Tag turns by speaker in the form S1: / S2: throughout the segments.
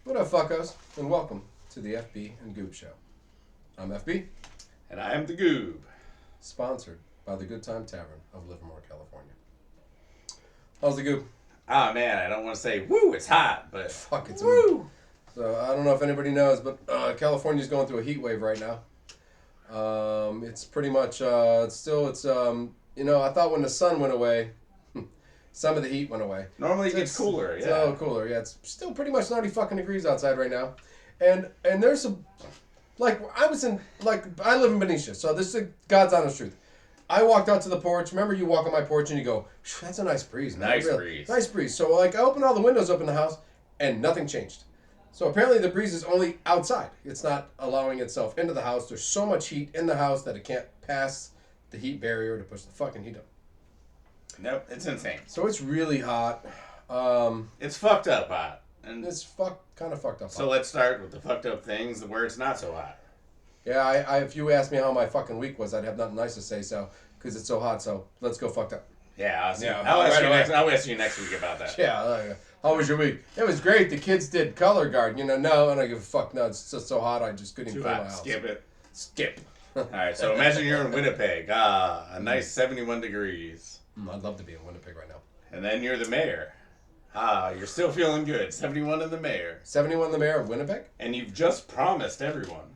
S1: What up, fuckos? And welcome to the FB and Goob Show. I'm FB,
S2: And I am the Goob.
S1: sponsored by the Good Time Tavern of Livermore, California. How's the Goob?
S2: Ah, man, I don't want to say, woo, it's hot, but
S1: Fuck, it's
S2: woo.
S1: So, I don't know if anybody knows, but California's going through a heat wave right now. It's pretty much, I thought when the sun went away, some of the heat went away.
S2: Normally it gets cooler,
S1: It's
S2: yeah.
S1: a little cooler, yeah. It's still pretty much 90 fucking degrees outside right now. And there's some, I live in Benicia, so this is God's honest truth. I walked out to the porch. Remember, you walk on my porch and you go, that's a nice breeze, man.
S2: Nice
S1: Really,
S2: breeze.
S1: Nice breeze. So, I opened all the windows up in the house, and nothing changed. So, apparently the breeze is only outside. It's not allowing itself into the house. There's so much heat in the house that it can't pass the heat barrier to push the fucking heat up.
S2: Nope, it's insane.
S1: So, it's really hot.
S2: It's fucked up hot. And
S1: It's kind of fucked up.
S2: so let's start with the fucked up things where it's not so hot.
S1: Yeah, if you asked me how my fucking week was, I'd have nothing nice to say, so, because it's so hot, so let's go fucked up.
S2: Yeah,
S1: Yeah,
S2: I'll
S1: right
S2: ask you next week about that.
S1: Yeah, how was your week? It was great. The kids did color guard, no, I don't give a fuck. No, it's just so hot, I just couldn't even
S2: Too
S1: clean my
S2: hot.
S1: house.
S2: Skip it.
S1: Skip.
S2: Alright, so imagine you're in Winnipeg. A nice 71 degrees.
S1: I'd love to be in Winnipeg right now.
S2: And then you're the mayor. You're still feeling good. 71 in the mayor.
S1: 71 the mayor of Winnipeg?
S2: And you've just promised everyone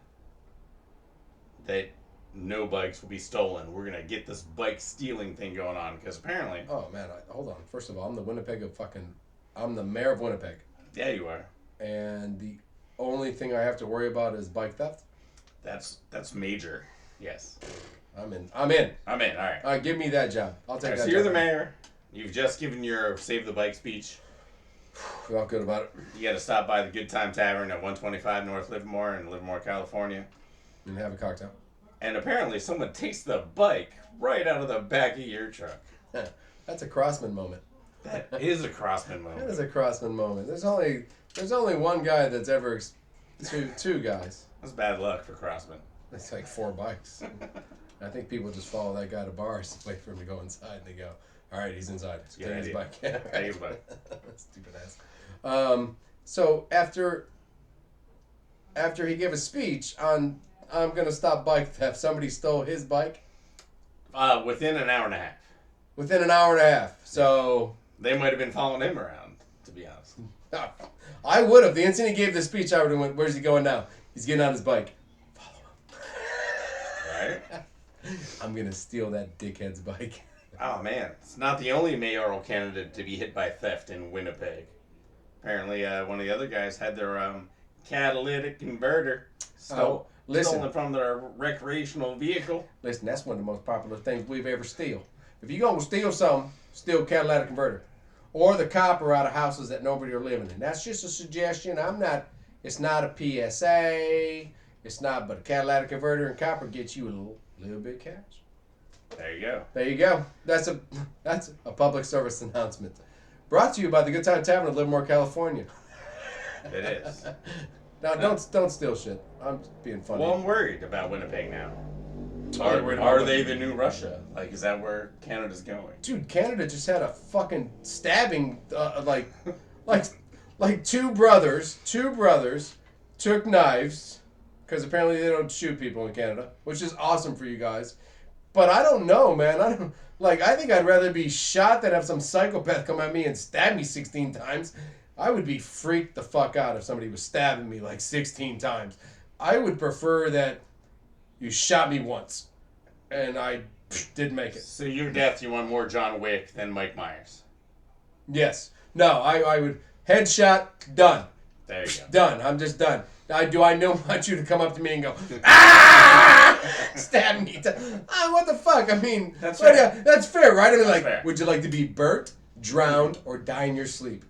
S2: that no bikes will be stolen. We're going to get this bike stealing thing going on because apparently...
S1: Oh, man, hold on. First of all, I'm the mayor of Winnipeg.
S2: Yeah, you are.
S1: And the only thing I have to worry about is bike theft?
S2: That's major. Yes.
S1: I'm in.
S2: I'm in. All right.
S1: All right, give me that job. I'll take that
S2: So
S1: job.
S2: you're the mayor. You've just given your Save the Bike speech.
S1: Felt good about it.
S2: You got to stop by the Good Time Tavern at 125 North Livermore in Livermore, California.
S1: And have a cocktail.
S2: And apparently someone takes the bike right out of the back of your truck.
S1: That's a Crossman moment.
S2: That is a Crossman
S1: That
S2: moment.
S1: is a Crossman moment. There's only one guy that's ever two guys.
S2: That's bad luck for Crossman.
S1: It's like 4 bikes. I think people just follow that guy to bars and wait for him to go inside, and they go, "All right, he's inside. Let's
S2: Good
S1: take his
S2: idea.
S1: bike." Yeah,
S2: Take his bike.
S1: Stupid ass. So after he gave a speech on I'm gonna stop bike theft, somebody stole his bike
S2: Within an hour and a half.
S1: within an hour and a half. So
S2: They might have been following him around, to be honest.
S1: I would have. The instant he gave the speech, I would have went, "Where's he going now? He's getting on his bike.
S2: Right?
S1: I'm gonna steal that dickhead's bike."
S2: Oh, man. It's not the only mayoral candidate to be hit by theft in Winnipeg. Apparently, one of the other guys had their catalytic converter stolen from their recreational vehicle.
S1: Listen, that's one of the most popular things we've ever steal. If you're gonna steal something, steal catalytic converter. Or the copper out of houses that nobody are living in. That's just a suggestion. It's not a PSA. It's not, but a catalytic converter and copper gets you a little bit of cash.
S2: There you go.
S1: There you go. That's a public service announcement. Brought to you by the Good Time Tavern of Livermore, California.
S2: It is.
S1: Now, don't steal shit. I'm being funny.
S2: Well, I'm worried about Winnipeg now.
S1: Totally worried about
S2: Are they the new Russia? Like, is that where Canada's going?
S1: Dude, Canada just had a fucking stabbing, like two brothers took knives, because apparently they don't shoot people in Canada, which is awesome for you guys. But I don't know, man. I think I'd rather be shot than have some psychopath come at me and stab me 16 times. I would be freaked the fuck out if somebody was stabbing me like 16 times. I would prefer that you shot me once, and I did make it.
S2: So your death, you want more John Wick than Mike Myers?
S1: Yes. No, I would. Headshot, done.
S2: There you go.
S1: Done. I'm just done. Do I don't want you to come up to me and go, ah! Stab me. What the fuck? I mean,
S2: That's
S1: well,
S2: fair.
S1: yeah, that's fair, right? I mean,
S2: That's fair.
S1: Would you like to be burnt, drowned, or die in your sleep?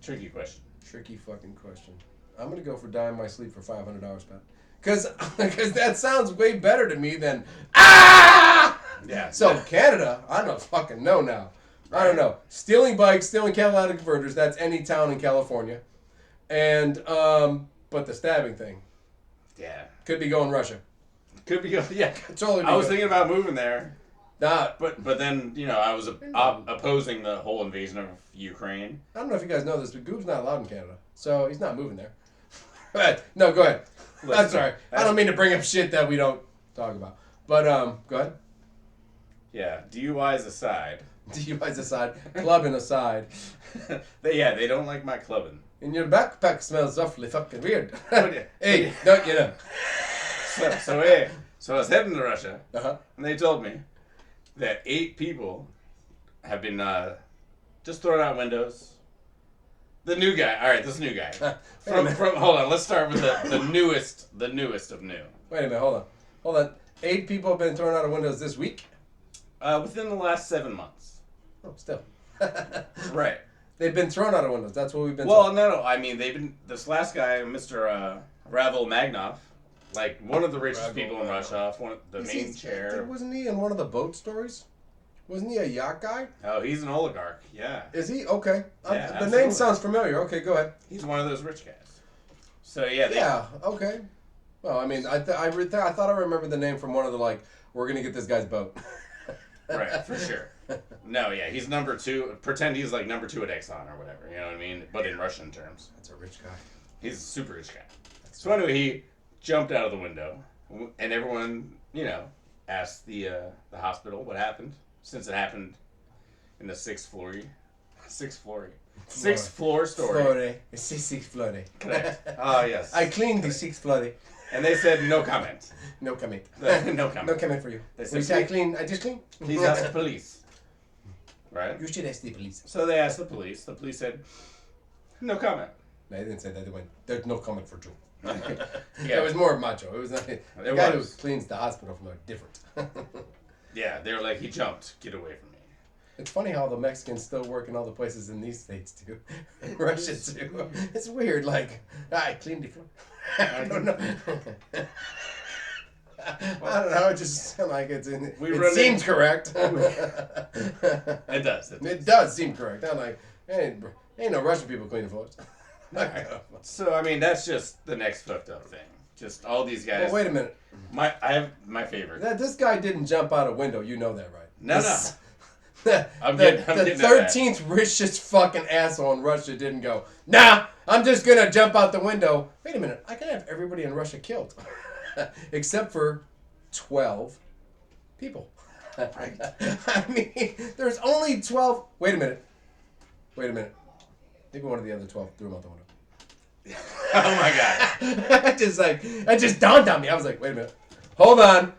S2: Tricky question.
S1: Tricky fucking question. I'm going to go for die in my sleep for $500, Pat. Because that sounds way better to me than, ah!
S2: Yeah.
S1: So, Canada, I don't fucking know now. I don't know. Stealing bikes, stealing catalytic converters, that's any town in California. And, but the stabbing thing
S2: Yeah.
S1: could be going Russia.
S2: Could be. Yeah.
S1: Totally.
S2: I was thinking about moving there.
S1: Nah,
S2: But then, I was opposing the whole invasion of Ukraine.
S1: I don't know if you guys know this, but Goob's not allowed in Canada, so he's not moving there. No, go ahead.
S2: Listen,
S1: I'm sorry. I don't mean to bring up shit that we don't talk about. But go ahead.
S2: Yeah, DUIs aside.
S1: DUIs aside, clubbing aside.
S2: They don't like my clubbing.
S1: And your backpack smells awfully fucking weird.
S2: Hey,
S1: don't you know?
S2: So I was heading to Russia,
S1: Uh-huh.
S2: and they told me that 8 people have been just thrown out windows. The new guy. All right, this new guy. Hold on. Let's start with the newest of new.
S1: Wait a minute. Hold on. 8 people have been thrown out of windows this week.
S2: Within the last 7 months.
S1: Oh, still.
S2: Right.
S1: They've been thrown out of windows. That's what we've been.
S2: Well, no. I mean, they've been. This last guy, Mr. Ravel Magnov, like one of the richest people in Russia, one of the main chair.
S1: Wasn't he in one of the boat stories? Wasn't he a yacht guy?
S2: Oh, he's an oligarch. Yeah.
S1: Is he? Okay.
S2: Yeah,
S1: the name sounds familiar. Okay, go ahead.
S2: He's one of those rich guys. So yeah.
S1: Yeah. Okay. Well, I mean, I thought I remembered the name from one of the we're gonna get this guy's boat.
S2: Right, for sure. No, yeah, he's number 2. Pretend he's like number 2 at Exxon or whatever. You know what I mean? But in Russian terms.
S1: That's a rich guy.
S2: He's a super rich guy. So anyway, he jumped out of the window, and everyone, asked the hospital what happened, since it happened in the sixth floor story.
S1: Sixth floor.
S2: Correct. Oh, yes.
S1: I cleaned the sixth floor.
S2: And they said no comment.
S1: No comment.
S2: No comment.
S1: No comment for you.
S2: They
S1: said, I clean. I just clean.
S2: Please ask the police. Right?
S1: You should ask the police.
S2: So they asked the police. The police said, no comment.
S1: No, they didn't say that. They went, there's no comment for Joe.
S2: Yeah.
S1: It was more macho. It was not. The guy who cleans the hospital from different.
S2: Yeah, they were like, he jumped. Get away from me.
S1: It's funny how the Mexicans still work in all the places in these states too. Russia too. It's weird. I cleaned the floor. I don't know. I don't know. It just it's in. It seems correct.
S2: It does.
S1: It does seem correct. I'm like, ain't no Russian people cleaning floors.
S2: Right. So I mean, that's just the next fucked up thing. Just all these guys.
S1: Well, wait a minute.
S2: I have my favorite.
S1: This guy didn't jump out a window. You know that, right?
S2: No.
S1: The 13th richest fucking asshole in Russia didn't go, nah, I'm just going to jump out the window. Wait a minute. I can have everybody in Russia killed. Except for 12 people.
S2: Right.
S1: I mean, there's only 12. Wait a minute. Maybe one of the other 12 threw him out the window.
S2: Oh my god.
S1: It just dawned on me. I was like, wait a minute. Hold on.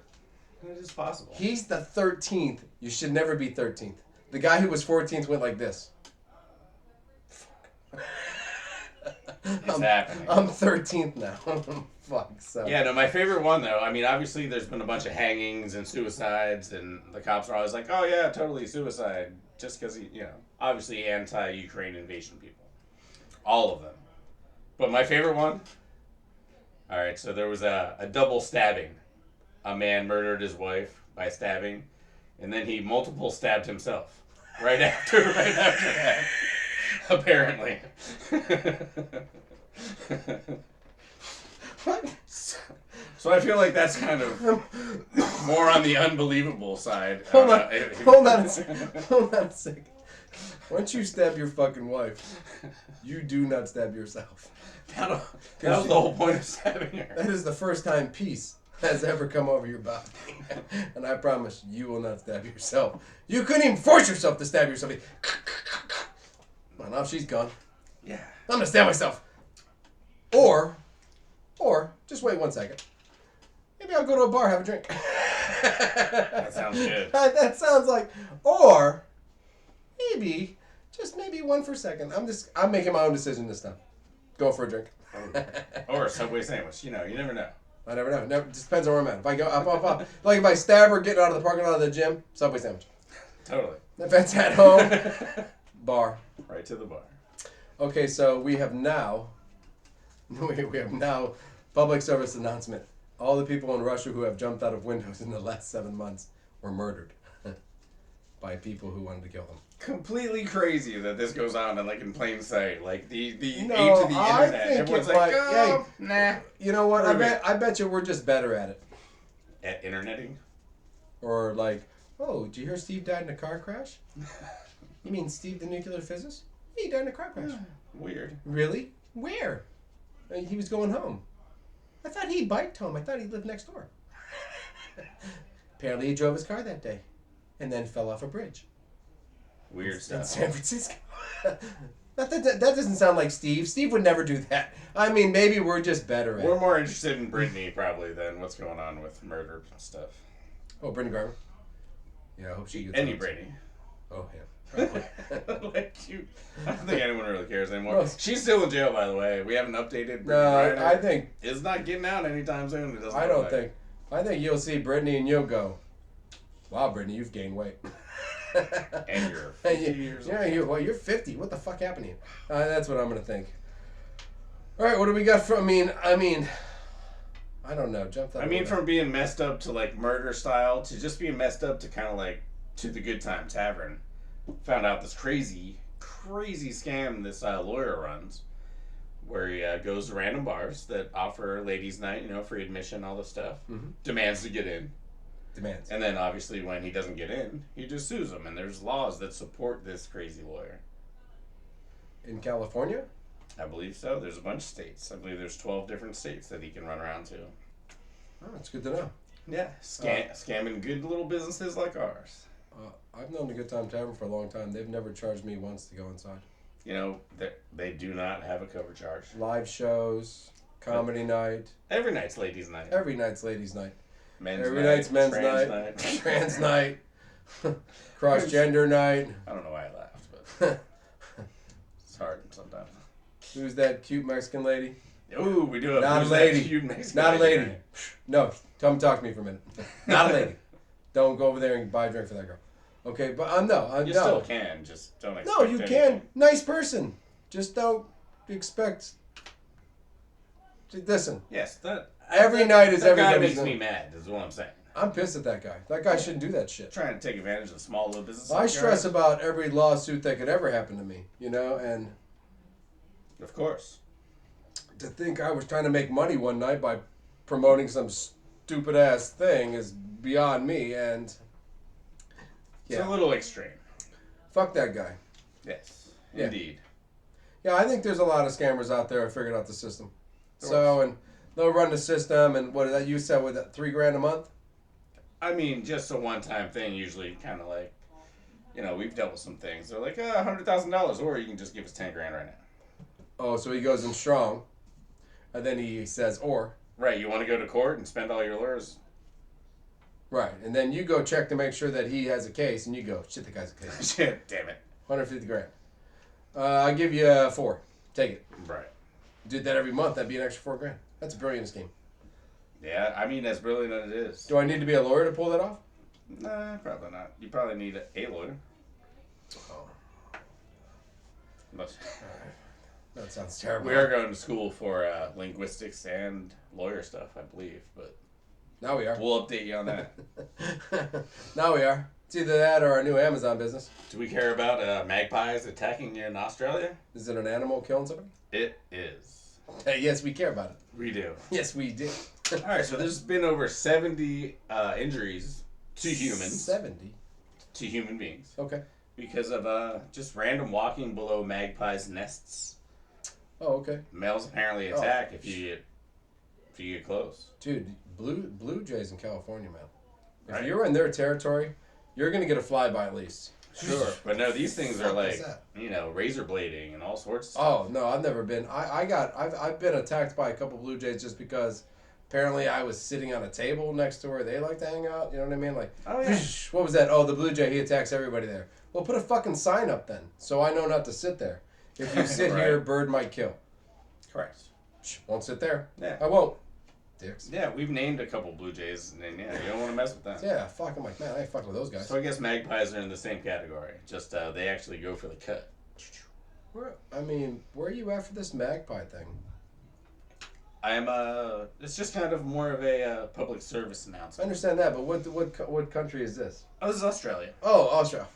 S2: It is possible.
S1: He's the 13th. You should never be 13th. The guy who was 14th went like this.
S2: It's happening.
S1: I'm 13th now. Fuck. So.
S2: Yeah, no, my favorite one, though, I mean, obviously there's been a bunch of hangings and suicides, and the cops are always like, oh, yeah, totally suicide, just because, obviously anti-Ukraine invasion people. All of them. But my favorite one, all right, so there was a double stabbing. A man murdered his wife by stabbing, and then he multiple stabbed himself right after that, apparently.
S1: What?
S2: So I feel like that's kind of more on the unbelievable side.
S1: Hold on a second. Once you stab your fucking wife, you do not stab yourself.
S2: That was the whole point of stabbing her.
S1: That is the first time peace has ever come over your body. And I promise you will not stab yourself. You couldn't even force yourself to stab yourself. Well, now she's gone.
S2: Yeah.
S1: I'm going to stab myself. Or, just wait 1 second. Maybe I'll go to a bar, have a drink.
S2: That sounds good.
S1: That sounds like, or maybe, just maybe one for a second. I'm making my own decision this time. Go for a drink.
S2: Or a Subway sandwich. You never know.
S1: I never know. It just depends on where I'm at. If I go, if I stab her getting out of the parking lot of the gym, Subway sandwich.
S2: Totally.
S1: If it's at home, bar.
S2: Right to the bar.
S1: Okay, so we have now public service announcement. All the people in Russia who have jumped out of windows in the last 7 months were murdered by people who wanted to kill them.
S2: Completely crazy that this goes on in plain sight. Like the age
S1: No,
S2: of the
S1: I
S2: internet.
S1: think
S2: Everyone's
S1: it
S2: like,
S1: might-
S2: nah.
S1: You know what?
S2: Prove
S1: I bet you we're just better at it.
S2: At interneting?
S1: Or Oh, did you hear Steve died in a car crash? You mean Steve the nuclear physicist? He died in a car crash.
S2: Weird.
S1: Really? Where? He was going home. I thought he biked home. I thought he lived next door. Apparently he drove his car that day and then fell off a bridge.
S2: Weird stuff.
S1: In San Francisco. That doesn't sound like Steve. Steve would never do that. I mean, maybe we're just better at it.
S2: We're more interested in Brittany, probably, than what's going on with murder stuff.
S1: Oh, Brittany Garber? Yeah, I hope she gets
S2: Any Brittany.
S1: Oh, yeah. Probably.
S2: Like, I don't think anyone really cares anymore.
S1: Well,
S2: She's still in jail, by the way. We haven't updated.
S1: No, I think...
S2: It's not getting out anytime soon. It doesn't
S1: I don't think... I think you'll see Brittany and you'll go, wow, Brittany, you've gained weight.
S2: And you're 50 years old.
S1: Yeah, you're 50. What the fuck happened to you? That's what I'm going to think. All right, what do we got from... I mean... I don't know.
S2: From being messed up to, like, murder style to just being messed up to kind of, like, to the Good Time Tavern. Found out this crazy scam this lawyer runs, where he goes to random bars that offer ladies' night, free admission, all this stuff. Mm-hmm. Demands to get in. And then, obviously, when he doesn't get in, he just sues them. And there's laws that support this crazy lawyer.
S1: In California?
S2: I believe so. There's a bunch of states. I believe there's 12 different states that he can run around to.
S1: Oh, that's good to know.
S2: Yeah. Scamming good little businesses like ours.
S1: I've known the Good Time Tavern for a long time. They've never charged me once to go inside.
S2: They do not have a cover charge.
S1: Live shows, comedy night.
S2: Every night's ladies' night.
S1: Every night's ladies' night.
S2: Every
S1: night's men's night. Trans night. Cross-gender night.
S2: I don't know why I laughed, but it's hard sometimes.
S1: Who's that cute Mexican lady?
S2: Ooh, we do have
S1: not a lady.
S2: Cute Mexican
S1: not a lady.
S2: Night.
S1: No, come talk to me for a minute. Not a lady. Don't go over there and buy a drink for that girl. Okay, but
S2: you still can, just don't expect
S1: No, you can. Nice person. Just don't expect. Listen.
S2: Yes,
S1: every night is every
S2: guy makes me mad. Is what I'm saying.
S1: I'm pissed at that guy. That guy shouldn't do that shit.
S2: Trying to take advantage of small little businesses.
S1: I stress about every lawsuit that could ever happen to me, and.
S2: Of course.
S1: To think I was trying to make money one night by promoting some stupid ass thing is beyond me, and.
S2: Yeah. It's a little extreme.
S1: Fuck that guy.
S2: Yes, indeed.
S1: Yeah, I think there's a lot of scammers out there who figured out the system. And they'll run the system, and what did that you said with that $3,000 a month?
S2: I mean, just a one-time thing. Usually, kind of like, we've dealt with some things. They're like, $100,000, or you can just give us $10,000 right now.
S1: Oh, so he goes in strong, and then he says, or.
S2: Right, you want to go to court and spend all your lawyers.
S1: Right, and then you go check to make sure that he has a case, and you go, shit, the guy's a case.
S2: Shit, damn it.
S1: $150,000. I'll give you 4. Take it.
S2: Right.
S1: Did that every month, that'd be an extra $4,000. That's a brilliant scheme.
S2: Yeah, I mean, as brilliant as it is.
S1: Do I need to be a lawyer to pull that off?
S2: Nah, probably not. You probably need a lawyer.
S1: Oh.
S2: But,
S1: that sounds terrible.
S2: We are going to school for linguistics and lawyer stuff, I believe, but
S1: now we are.
S2: We'll update you on that.
S1: Now we are. It's either that or our new Amazon business.
S2: Do we care about magpies attacking in Australia?
S1: Is it an animal killing somebody?
S2: It is.
S1: Yes, we care about it.
S2: We do.
S1: Yes, we do.
S2: All right, so there's been over 70 injuries to humans.
S1: 70?
S2: To human beings.
S1: Okay.
S2: Because of just random walking below magpies' nests.
S1: Oh, okay.
S2: Males apparently attack if you get close.
S1: Dude, blue jays in California, man. If you're in their territory, you're gonna get a flyby at least.
S2: Sure, but no, these things are like razor blading and all sorts of stuff.
S1: Oh no, I've never been. I've been attacked by a couple blue jays just because apparently I was sitting on a table next to where they like to hang out. You know what I mean? Like, what was that? Oh, the blue jay, he attacks everybody there. Well, put a fucking sign up then, so I know not to sit there. If you sit here, bird might kill.
S2: Correct.
S1: Won't sit there.
S2: Yeah.
S1: I won't. Dicks.
S2: Yeah, we've named a couple blue jays, and you don't want to mess with them.
S1: Yeah, fuck, I'm like, man, I ain't fucking with those guys.
S2: So I guess magpies are in the same category. Just they actually go for the cut.
S1: Where are you at for this magpie thing?
S2: I am it's just kind of more of a public service announcement.
S1: I understand that, but what country is this?
S2: Oh, this is Australia.
S1: Oh, Australia.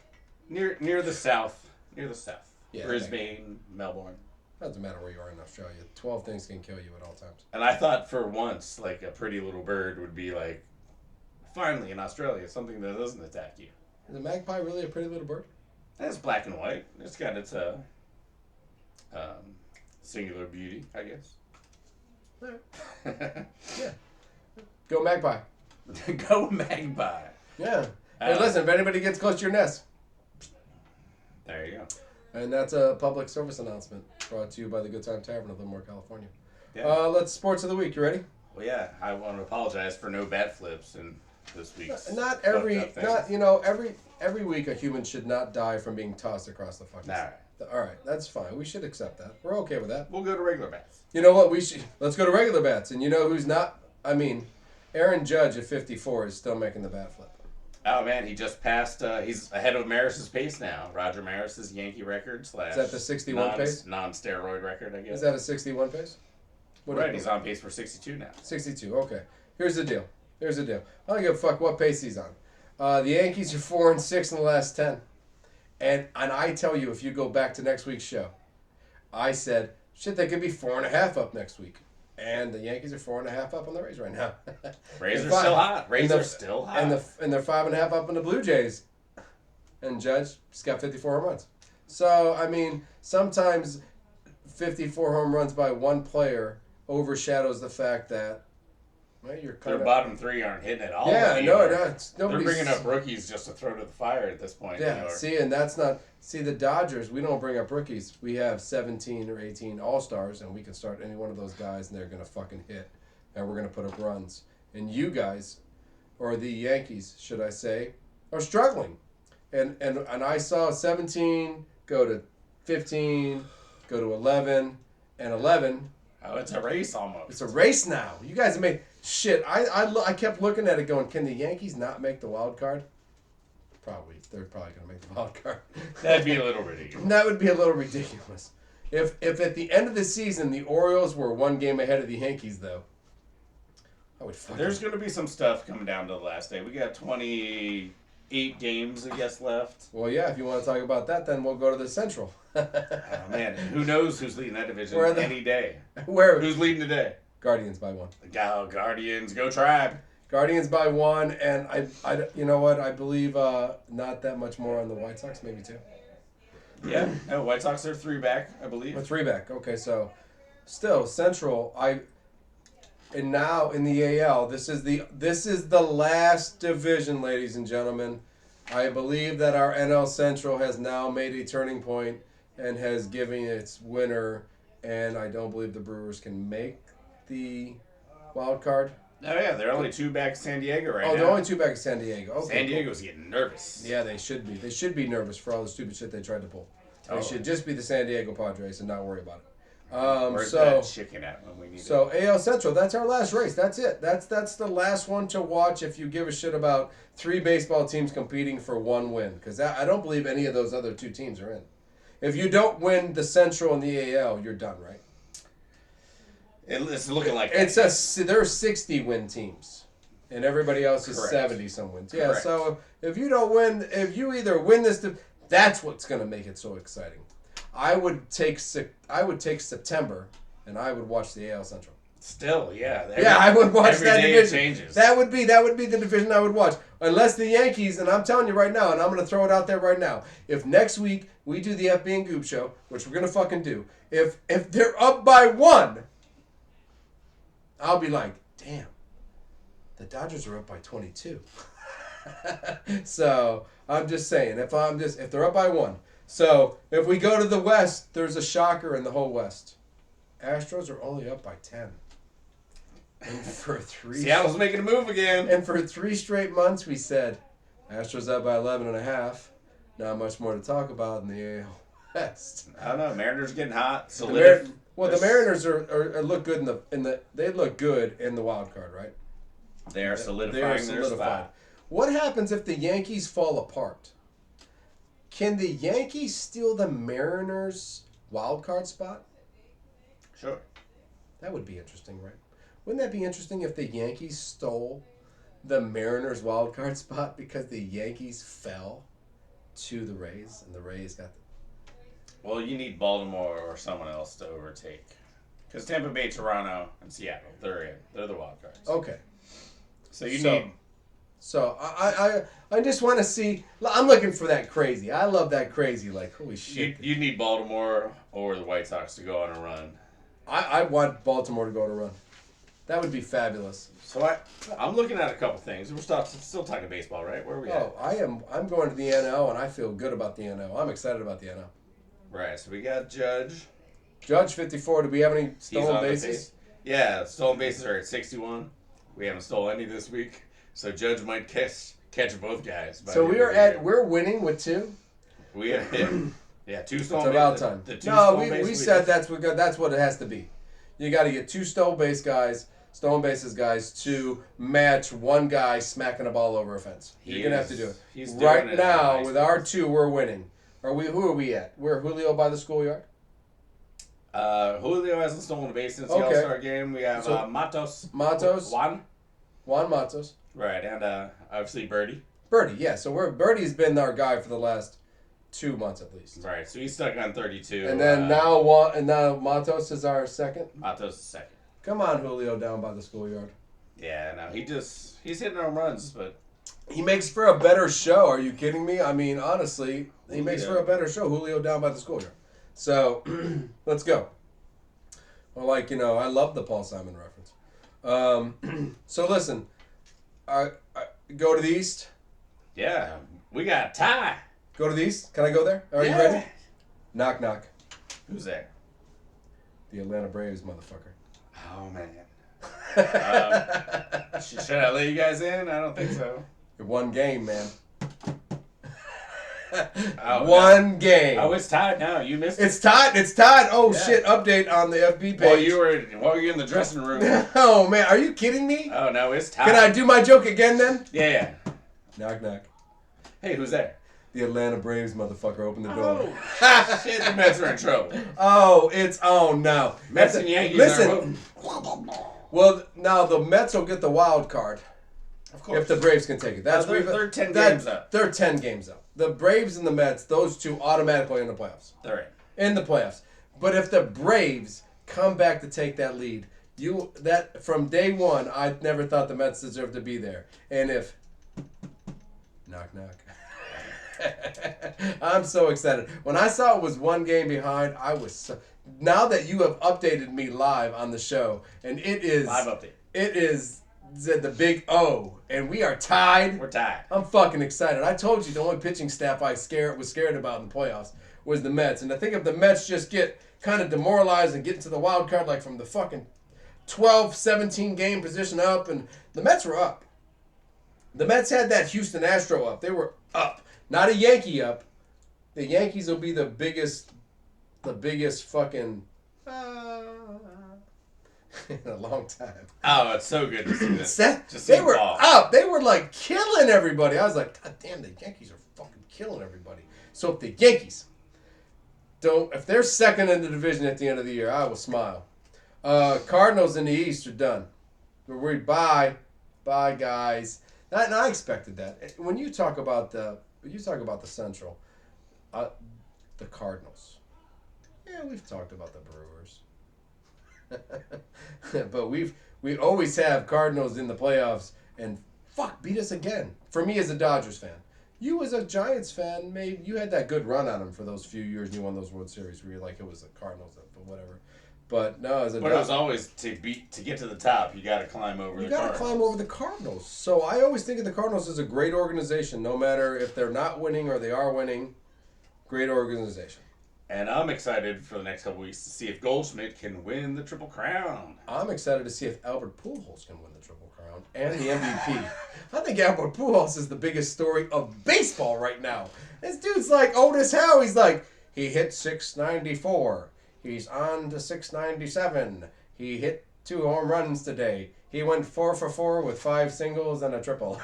S2: Near the south. Near the south.
S1: Yeah,
S2: Brisbane, Melbourne.
S1: Doesn't matter where you are in Australia. 12 things can kill you at all times.
S2: And I thought for once, like, a pretty little bird would be, like, Finally, in Australia, something that doesn't attack you.
S1: Is a magpie really a pretty little bird?
S2: It's black and white. It's got its singular beauty, I guess.
S1: Yeah. Go magpie.
S2: Go magpie.
S1: Yeah. Hey, listen, if anybody gets close to your nest.
S2: There you go.
S1: And that's a public service announcement brought to you by the Good Time Tavern of Livermore, California.
S2: Yeah.
S1: Let's sports of the week. You ready?
S2: Well, yeah. I want to apologize for no bat flips in this week's.
S1: Not every week a human should not die from being tossed across the fucking. All right, that's fine. We should accept that. We're okay with that.
S2: We'll go to regular bats.
S1: You know what? Let's go to regular bats. And you know who's not? I mean, Aaron Judge at 54 is still making the bat flip.
S2: Oh man, he just passed. He's ahead of Maris's pace now. Roger Maris's Yankee record /
S1: Is that the 61 pace?
S2: Non-steroid record, I guess.
S1: Is that a 61 pace?
S2: Right, he's on pace for 62 now.
S1: 62. Okay. Here's the deal. I don't give a fuck what pace he's on. The Yankees are 4-6 in the last 10, and I tell you, if you go back to next week's show, I said shit they could be 4.5 up next week. And the Yankees are 4.5 up on the Rays right now.
S2: Rays are still hot. Rays are still hot.
S1: And they're 5.5 up on the Blue Jays. And Judge has got 54 home runs. So, I mean, sometimes 54 home runs by one player overshadows the fact that
S2: their bottom three aren't hitting at all.
S1: Yeah,
S2: anymore. They're bringing up rookies just to throw to the fire at this point.
S1: Yeah, see, and that's not... See, the Dodgers, we don't bring up rookies. We have 17 or 18 all-stars, and we can start any one of those guys, and they're going to fucking hit. And we're going to put up runs. And you guys, or the Yankees, should I say, are struggling. And I saw 17 go to 15, go to 11, and 11...
S2: Oh, it's a race almost.
S1: It's a race now. You guys have made... Shit, I kept looking at it going, can the Yankees not make the wild card? Probably. They're probably going to make the wild card.
S2: That'd be a little ridiculous.
S1: That would be a little ridiculous. If at the end of the season the Orioles were one game ahead of the Yankees, though, I would fucking...
S2: There's going to be some stuff coming down to the last day. We got 28 games, I guess, left.
S1: Well, yeah, if you want to talk about that, then we'll go to the Central.
S2: Oh, man. Who knows who's leading that division any day? Who's leading today?
S1: Guardians by 1.
S2: Go Guardians. Go Tribe.
S1: Guardians by 1, and I you know what? I believe not that much more on the White Sox, maybe 2.
S2: Yeah. No, White Sox are 3 back, I believe.
S1: 3 back. Okay, so still Central. And now in the AL, this is the last division, ladies and gentlemen. I believe that our NL Central has now made a turning point and has given its winner, and I don't believe the Brewers can make the wild card.
S2: Oh, yeah, they're only 2 back San Diego right now.
S1: Oh, they're only 2 back at San Diego. Okay,
S2: San Diego's getting nervous.
S1: Yeah, they should be. They should be nervous for all the stupid shit they tried to pull. They should just be the San Diego Padres and not worry about it.
S2: Where's that chicken at when we need it?
S1: So, AL Central, that's our last race. That's it. That's the last one to watch if you give a shit about 3 baseball teams competing for 1 win. Because I don't believe any of those other 2 teams are in. If you don't win the Central and the AL, you're done, right?
S2: It's looking like
S1: there are 60 win teams, and everybody else is 70 some wins. Yeah, correct. So if you don't win, if you either win this, that's what's going to make it so exciting. I would take September, and I would watch the AL Central.
S2: Still, yeah.
S1: I would watch that division.
S2: Changes.
S1: That would be the division I would watch, unless the Yankees. And I'm telling you right now, and I'm going to throw it out there right now. If next week we do the FB and Goob Show, which we're going to fucking do, if they're up by 1. I'll be like, damn, the Dodgers are up by 22. So I'm just saying, if they're up by 1. So if we go to the West, there's a shocker in the whole West. Astros are only up by 10. And for 3
S2: Seattle's making a move again.
S1: And for 3 straight months we said Astros up by 11.5. Not much more to talk about in the AL West.
S2: I don't know. Mariners getting hot.
S1: The Mariners are look good they look good in the wild card, right?
S2: They are solidifying their spot.
S1: What happens if the Yankees fall apart? Can the Yankees steal the Mariners wild card spot?
S2: Sure.
S1: That would be interesting, right? Wouldn't that be interesting if the Yankees stole the Mariners wild card spot because the Yankees fell to the Rays and the Rays got the...
S2: Well, you need Baltimore or someone else to overtake. Because Tampa Bay, Toronto, and Seattle, they're in. They're the wild cards.
S1: Okay.
S2: So you need
S1: So I just want to see. I'm looking for that crazy. I love that crazy. Like, holy shit.
S2: You need Baltimore or the White Sox to go on a run.
S1: I want Baltimore to go on a run. That would be fabulous.
S2: So I'm looking at a couple things. We're still talking baseball, right? Where are we at?
S1: I'm going to the NL, and I feel good about the NL. I'm excited about the NL.
S2: Right, so we got Judge.
S1: Judge 54. Do we have any stolen bases?
S2: Yeah, stolen bases are at 61. We haven't stolen any this week, so Judge might catch both guys.
S1: So we're winning with 2.
S2: We have 2 stolen.
S1: It's about time.
S2: No,
S1: we said that's what it has to be. You got to get 2 stolen bases guys to match one guy smacking a ball over a fence. You're gonna have to do it. Right now, with our 2, we're winning. Who are we at? We're Julio by the schoolyard.
S2: Julio hasn't stolen a base since the All-Star game. We have Matos.
S1: Juan Matos.
S2: Right, and obviously Birdie.
S1: Birdie, yeah. So Birdie's been our guy for the last 2 months at least.
S2: Right, so he's stuck on 32.
S1: And then now Matos is our second.
S2: Matos is second.
S1: Come on, Julio, down by the schoolyard.
S2: Yeah, no, he's hitting home runs, but
S1: he makes for a better show. Are you kidding me? I mean, honestly, he makes for a better show. Julio down by the schoolyard. So let's go. Well, I love the Paul Simon reference. So listen, go to the East.
S2: Yeah, we got a tie.
S1: Go to the East. Can I go there? Are you ready? Knock, knock.
S2: Who's there?
S1: The Atlanta Braves, motherfucker.
S2: Oh, man. Should I let you guys in? I don't think so.
S1: One game, man.
S2: One
S1: game.
S2: Oh, it's tied now. You missed it.
S1: It's tied. Oh, shit. Update on the FB page.
S2: While you were in the dressing room.
S1: Oh, man. Are you kidding me?
S2: Oh, no. It's tied.
S1: Can I do my joke again, then?
S2: Yeah.
S1: Knock, knock.
S2: Hey, who's there?
S1: The Atlanta Braves, motherfucker. Open the door.
S2: Oh, shit. The Mets are in trouble.
S1: Oh, it's on now.
S2: Mets and Yankees
S1: listen. Well, now the Mets will get the wild card.
S2: Of course.
S1: If the Braves can take it.
S2: They're 10 games up.
S1: They're 10 games up. The Braves and the Mets, those 2 automatically in the playoffs.
S2: They're
S1: in the playoffs. But if the Braves come back to take that lead, from day one, I never thought the Mets deserved to be there. And if knock knock. I'm so excited. When I saw it was 1 game behind, I was so... Now that you have updated me live on the show, and it is...
S2: Live update.
S1: It is the big O, and we are tied.
S2: We're tied.
S1: I'm fucking excited. I told you the only pitching staff I was scared about in the playoffs was the Mets. And I think if the Mets just get kind of demoralized and get into the wild card, like from the fucking 12, 17 game position up, and the Mets were up. The Mets had that Houston Astro up. They were up. Not a Yankee up. The Yankees will be the biggest fucking in a long time.
S2: Oh, it's so good to see this.
S1: They were up. They were like killing everybody. I was like, God damn, the Yankees are fucking killing everybody. So if the Yankees if they're second in the division at the end of the year, I will smile. Cardinals in the East are done. We're worried. Bye, guys. And I expected that. When you talk about the Central, the Cardinals. Yeah, we've talked about the Brewers. But we always have Cardinals in the playoffs and beat us again. For me as a Dodgers fan. You as a Giants fan, maybe you had that good run on them for those few years and you won those World Series where you're like it was the Cardinals, but whatever. But no, it was
S2: always to get to the top, you got to climb over the Cardinals.
S1: You got to climb over the Cardinals. So I always think of the Cardinals as a great organization, no matter if they're not winning or they are winning. Great organization.
S2: And I'm excited for the next couple weeks to see if Goldschmidt can win the Triple Crown.
S1: I'm excited to see if Albert Pujols can win the Triple Crown and the MVP. I think Albert Pujols is the biggest story of baseball right now. This dude's like old as hell. He's like, he hit 694. He's on to 697. He hit 2 home runs today. He went 4 for 4 with 5 singles and a triple.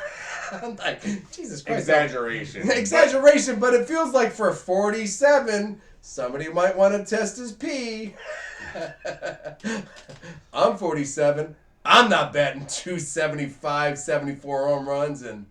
S1: I'm like, Jesus Christ. Exaggeration, but it feels like for 47, somebody might want to test his pee. I'm 47. I'm not batting 275, 74 home runs, and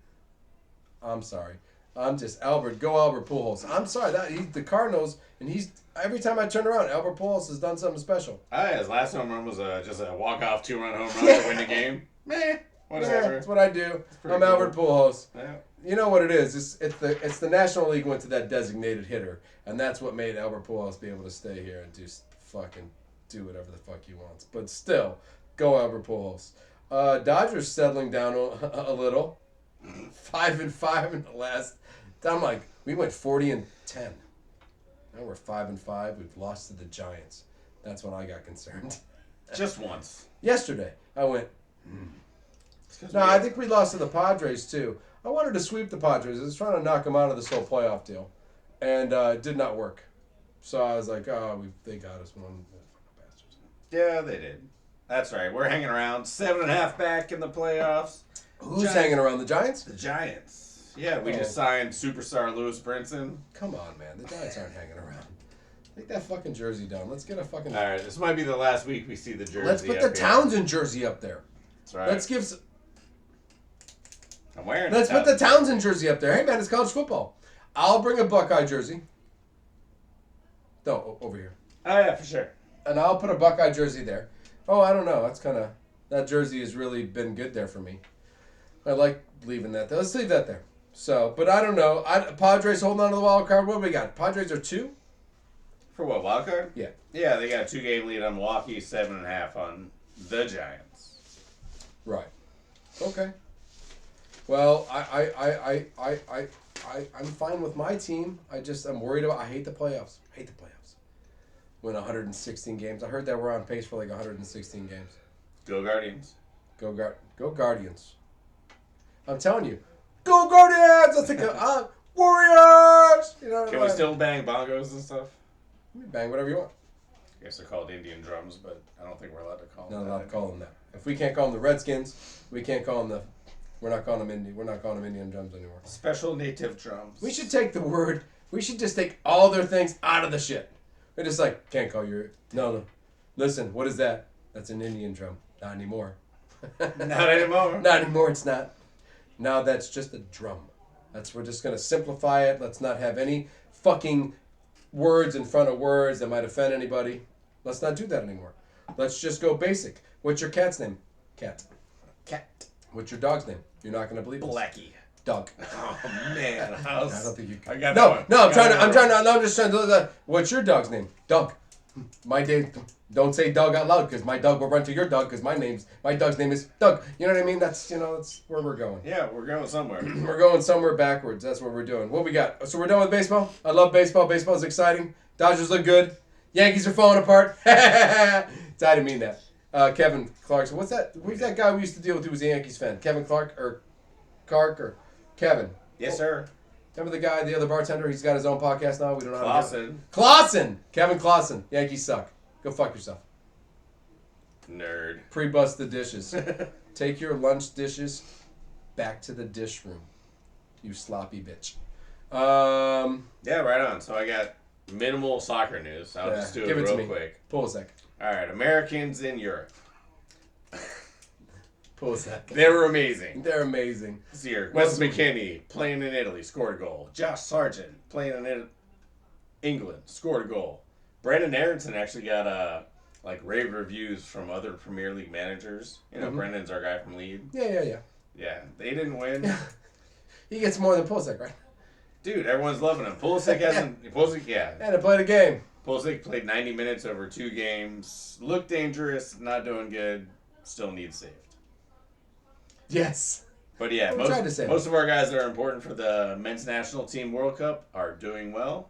S1: I'm sorry. I'm just go Albert Pujols. I'm sorry, the Cardinals, and every time I turn around, Albert Pujols has done something special.
S2: His last home run was just a walk-off 2-run home run to win the game.
S1: Meh.
S2: Whatever.
S1: Yeah, that's what I do. I'm
S2: cool.
S1: Albert Pujols.
S2: Yeah.
S1: You know what it is? It's the National League went to that designated hitter, and that's what made Albert Pujols be able to stay here and do whatever the fuck he wants. But still, go Albert Pujols. Dodgers settling down a little, 5-5 in the last. I'm like, we went 40-10. Now we're 5-5. We've lost to the Giants. That's when I got concerned.
S2: Just once.
S1: Yesterday, I went. No, I think we lost to the Padres too. I wanted to sweep the Padres. I was trying to knock them out of this whole playoff deal, and it did not work. So I was like, oh, they got us one. Bastards.
S2: Yeah, they did. That's right. We're hanging around 7.5 back in the playoffs.
S1: Who's hanging around? The Giants?
S2: The Giants. Yeah, we just signed superstar Lewis Brinson.
S1: Come on, man. The Giants aren't hanging around. Take that fucking jersey down. Let's get a fucking...
S2: All right, this might be the last week we see the jersey.
S1: Let's put the Townsend jersey up there.
S2: That's right.
S1: Let's give...
S2: I'm wearing
S1: Let's put the Townsend jersey up there. Hey, man, it's college football. I'll bring a Buckeye jersey. No, over here.
S2: Oh, yeah, for sure.
S1: And I'll put a Buckeye jersey there. Oh, I don't know. That's kind of... That jersey has really been good there for me. I like leaving that there. Let's leave that there. So, but I don't know. Padres holding on to the wild card. What do we got? Padres are 2?
S2: For what, wild card?
S1: Yeah.
S2: Yeah, they got a 2-game lead on Milwaukee, 7.5 on the Giants.
S1: Right. Okay. Well, I'm fine with my team. I'm worried about. I hate the playoffs. Win 116 games. I heard that we're on pace for like 116 games.
S2: Go Guardians.
S1: Go Guardians. I'm telling you, go Guardians. Let's take Warriors. You know.
S2: Can we still bang bongos and stuff?
S1: You bang whatever you want.
S2: I guess they're called Indian drums, but I don't think we're allowed to call them.
S1: No, allowed to call them that. If we can't call them the Redskins, we can't call them the. We're not calling them Indian. We're not calling them Indian drums anymore.
S2: Special native drums.
S1: We should take the word. We should just take all their things out of the shit. We're just like, can't call your... No. Listen, what is that? That's an Indian drum. Not anymore.
S2: Not anymore.
S1: Not anymore, it's not. Now that's just a drum. We're just going to simplify it. Let's not have any fucking words in front of words that might offend anybody. Let's not do that anymore. Let's just go basic. What's your cat's name? Cat. What's your dog's name? You're not going to believe this.
S2: Blackie.
S1: Dog.
S2: Oh man,
S1: I don't think you can.
S2: I got
S1: No,
S2: that one.
S1: no, I'm just trying to. What's your dog's name? Doug. Don't say Doug out loud because my dog will run to your dog because my dog's name is Doug. You know what I mean? That's where we're going.
S2: Yeah, we're going somewhere.
S1: We're going somewhere backwards. That's what we're doing. What we got? So we're done with baseball. I love baseball. Baseball's exciting. Dodgers look good. Yankees are falling apart. I didn't mean that. Kevin Clarkson. Who's that guy we used to deal with who was a Yankees fan? Kevin Clark or Kevin?
S2: Yes, sir.
S1: Remember the guy, the other bartender? He's got his own podcast now. We don't know how to do it.
S2: Clausen.
S1: Kevin Clausen. Yankees suck. Go fuck yourself.
S2: Nerd.
S1: Pre-bust the dishes. Take your lunch dishes back to the dish room. You sloppy bitch.
S2: Yeah, right on. So I got minimal soccer news. I'll just do it real quick.
S1: Pull a sec.
S2: All right, Americans in Europe.
S1: Pull a sec.
S2: They were amazing.
S1: They're amazing.
S2: This year, Wes McKinney, playing in Italy, scored a goal. Josh Sargent, playing in England, scored a goal. Brendan Aronson actually got rave reviews from other Premier League managers. You know, Brendan's our guy from Leeds.
S1: Yeah.
S2: Yeah, they didn't win.
S1: He gets more than Pulisic, right?
S2: Dude, everyone's loving him. Pulisic hasn't... Pulisic, yeah.
S1: And to play the game.
S2: Pulisic played 90 minutes over 2 games. Looked dangerous, not doing good. Still needs saved.
S1: Yes.
S2: But yeah, most of our guys that are important for the men's national team World Cup are doing well.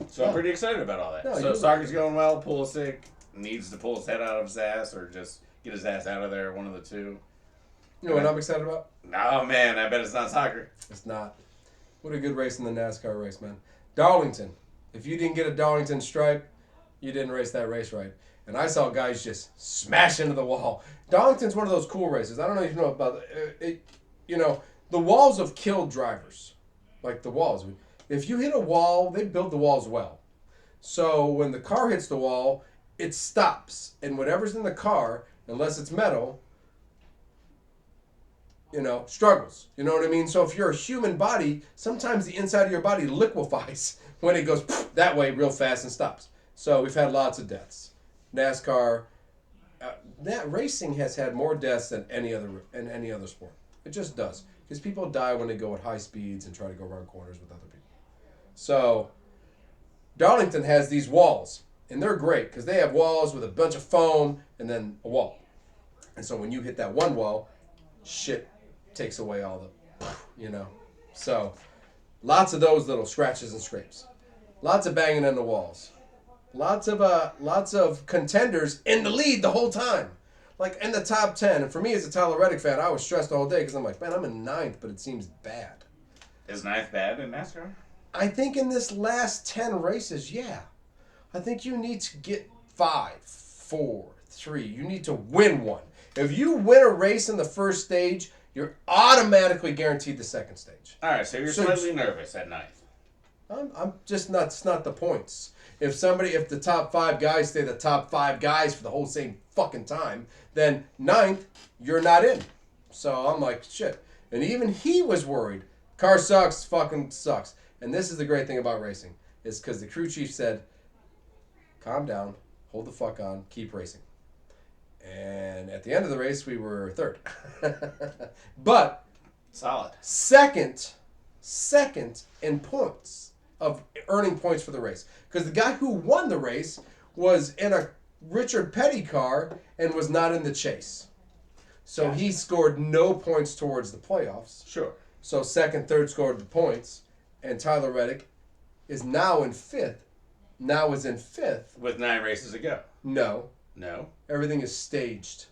S2: So I'm pretty excited about all that. So soccer's going well. Pulisic needs to pull his head out of his ass or just get his ass out of there, one of the two.
S1: You know what I'm excited about?
S2: Oh, man, I bet it's not soccer.
S1: It's not. What a good race in the NASCAR race, man. Darlington. If you didn't get a Darlington stripe, you didn't race that race right. And I saw guys just smash into the wall. Darlington's one of those cool races. I don't know if you know about it. You know, the walls have killed drivers. Like the walls. If you hit a wall, they build the walls well. So when the car hits the wall, it stops. And whatever's in the car, unless it's metal, struggles. You know what I mean? So if you're a human body, sometimes the inside of your body liquefies when it goes that way real fast and stops. So we've had lots of deaths. NASCAR, that racing has had more deaths than any other sport. It just does. Because people die when they go at high speeds and try to go around corners with other people. So, Darlington has these walls. And they're great because they have walls with a bunch of foam and then a wall. And so when you hit that one wall, shit takes away all the, So, lots of those little scratches and scrapes. Lots of banging on the walls. Lots of contenders in the lead the whole time. Like in the top 10. And for me as a Tyler Reddick fan, I was stressed all day because I'm like, man, I'm in 9th, but it seems bad.
S2: Is 9th bad in NASCAR?
S1: I think in this last 10 races, yeah. I think you need to get 5, 4, 3. You need to win one. If you win a race in the first stage, you're automatically guaranteed the second stage.
S2: All right, so you're slightly nervous at 9th.
S1: I'm just not. It's not the points. If the top 5 guys stay the top 5 guys for the whole same fucking time, then 9th, you're not in. So I'm like, shit. And even he was worried. Car sucks, fucking sucks. And this is the great thing about racing, is because the crew chief said, calm down, hold the fuck on, keep racing. And at the end of the race, we were 3rd. But
S2: solid.
S1: Second in points of earning points for the race. Because the guy who won the race was in a Richard Petty car and was not in the chase. So
S2: Gotcha.
S1: He scored no points towards the playoffs.
S2: Sure.
S1: So 2nd, 3rd scored the points. And Tyler Reddick is now in 5th. Now is in 5th.
S2: With 9 races to go.
S1: No. Everything is staged.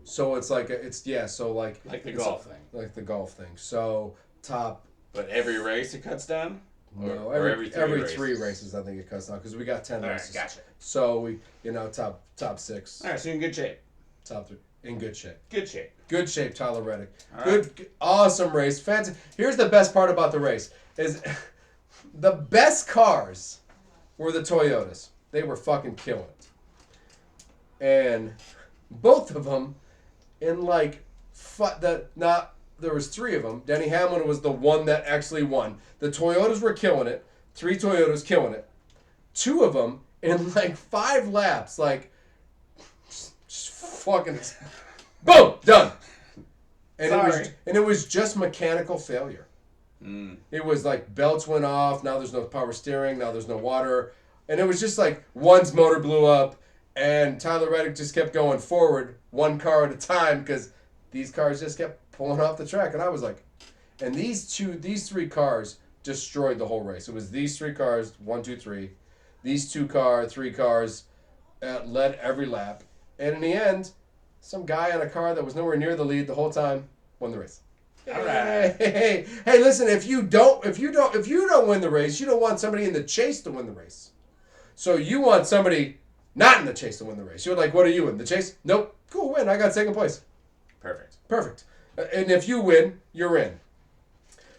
S1: So it's like
S2: like the golf thing.
S1: Like the golf thing. So top.
S2: But every race it cuts down.
S1: No,
S2: or
S1: every 3 races I think it cuts down because we got 10 races.
S2: All right, gotcha.
S1: So we top 6.
S2: All right, so you're in good shape.
S1: Top 3 in good shape.
S2: Good shape,
S1: Tyler Reddick.
S2: All
S1: good, awesome race. Fantastic. Here's the best part about the race is the best cars were the Toyotas. They were fucking killing it. And both of them in there was 3 of them. Denny Hamlin was the one that actually won. The Toyotas were killing it. 3 Toyotas killing it. 2 of them in 5 laps, just fucking boom, done. And it was just mechanical failure. It was belts went off, now there's no power steering, now there's no water. And it was just one's motor blew up and Tyler Reddick just kept going forward, 1 car at a time because these cars just kept pulling off the track. And I was like, and these 3 cars destroyed the whole race. It was these 3 cars, 1, 2, 3. These 3 cars led every lap. And in the end, some guy on a car that was nowhere near the lead the whole time won the race.
S2: All right.
S1: Hey, listen, if you don't win the race, you don't want somebody in the chase to win the race. So you want somebody not in the chase to win the race. You're like, what are you in? The chase? Nope. Cool, win. I got 2nd place. Perfect. And if you win, you're in.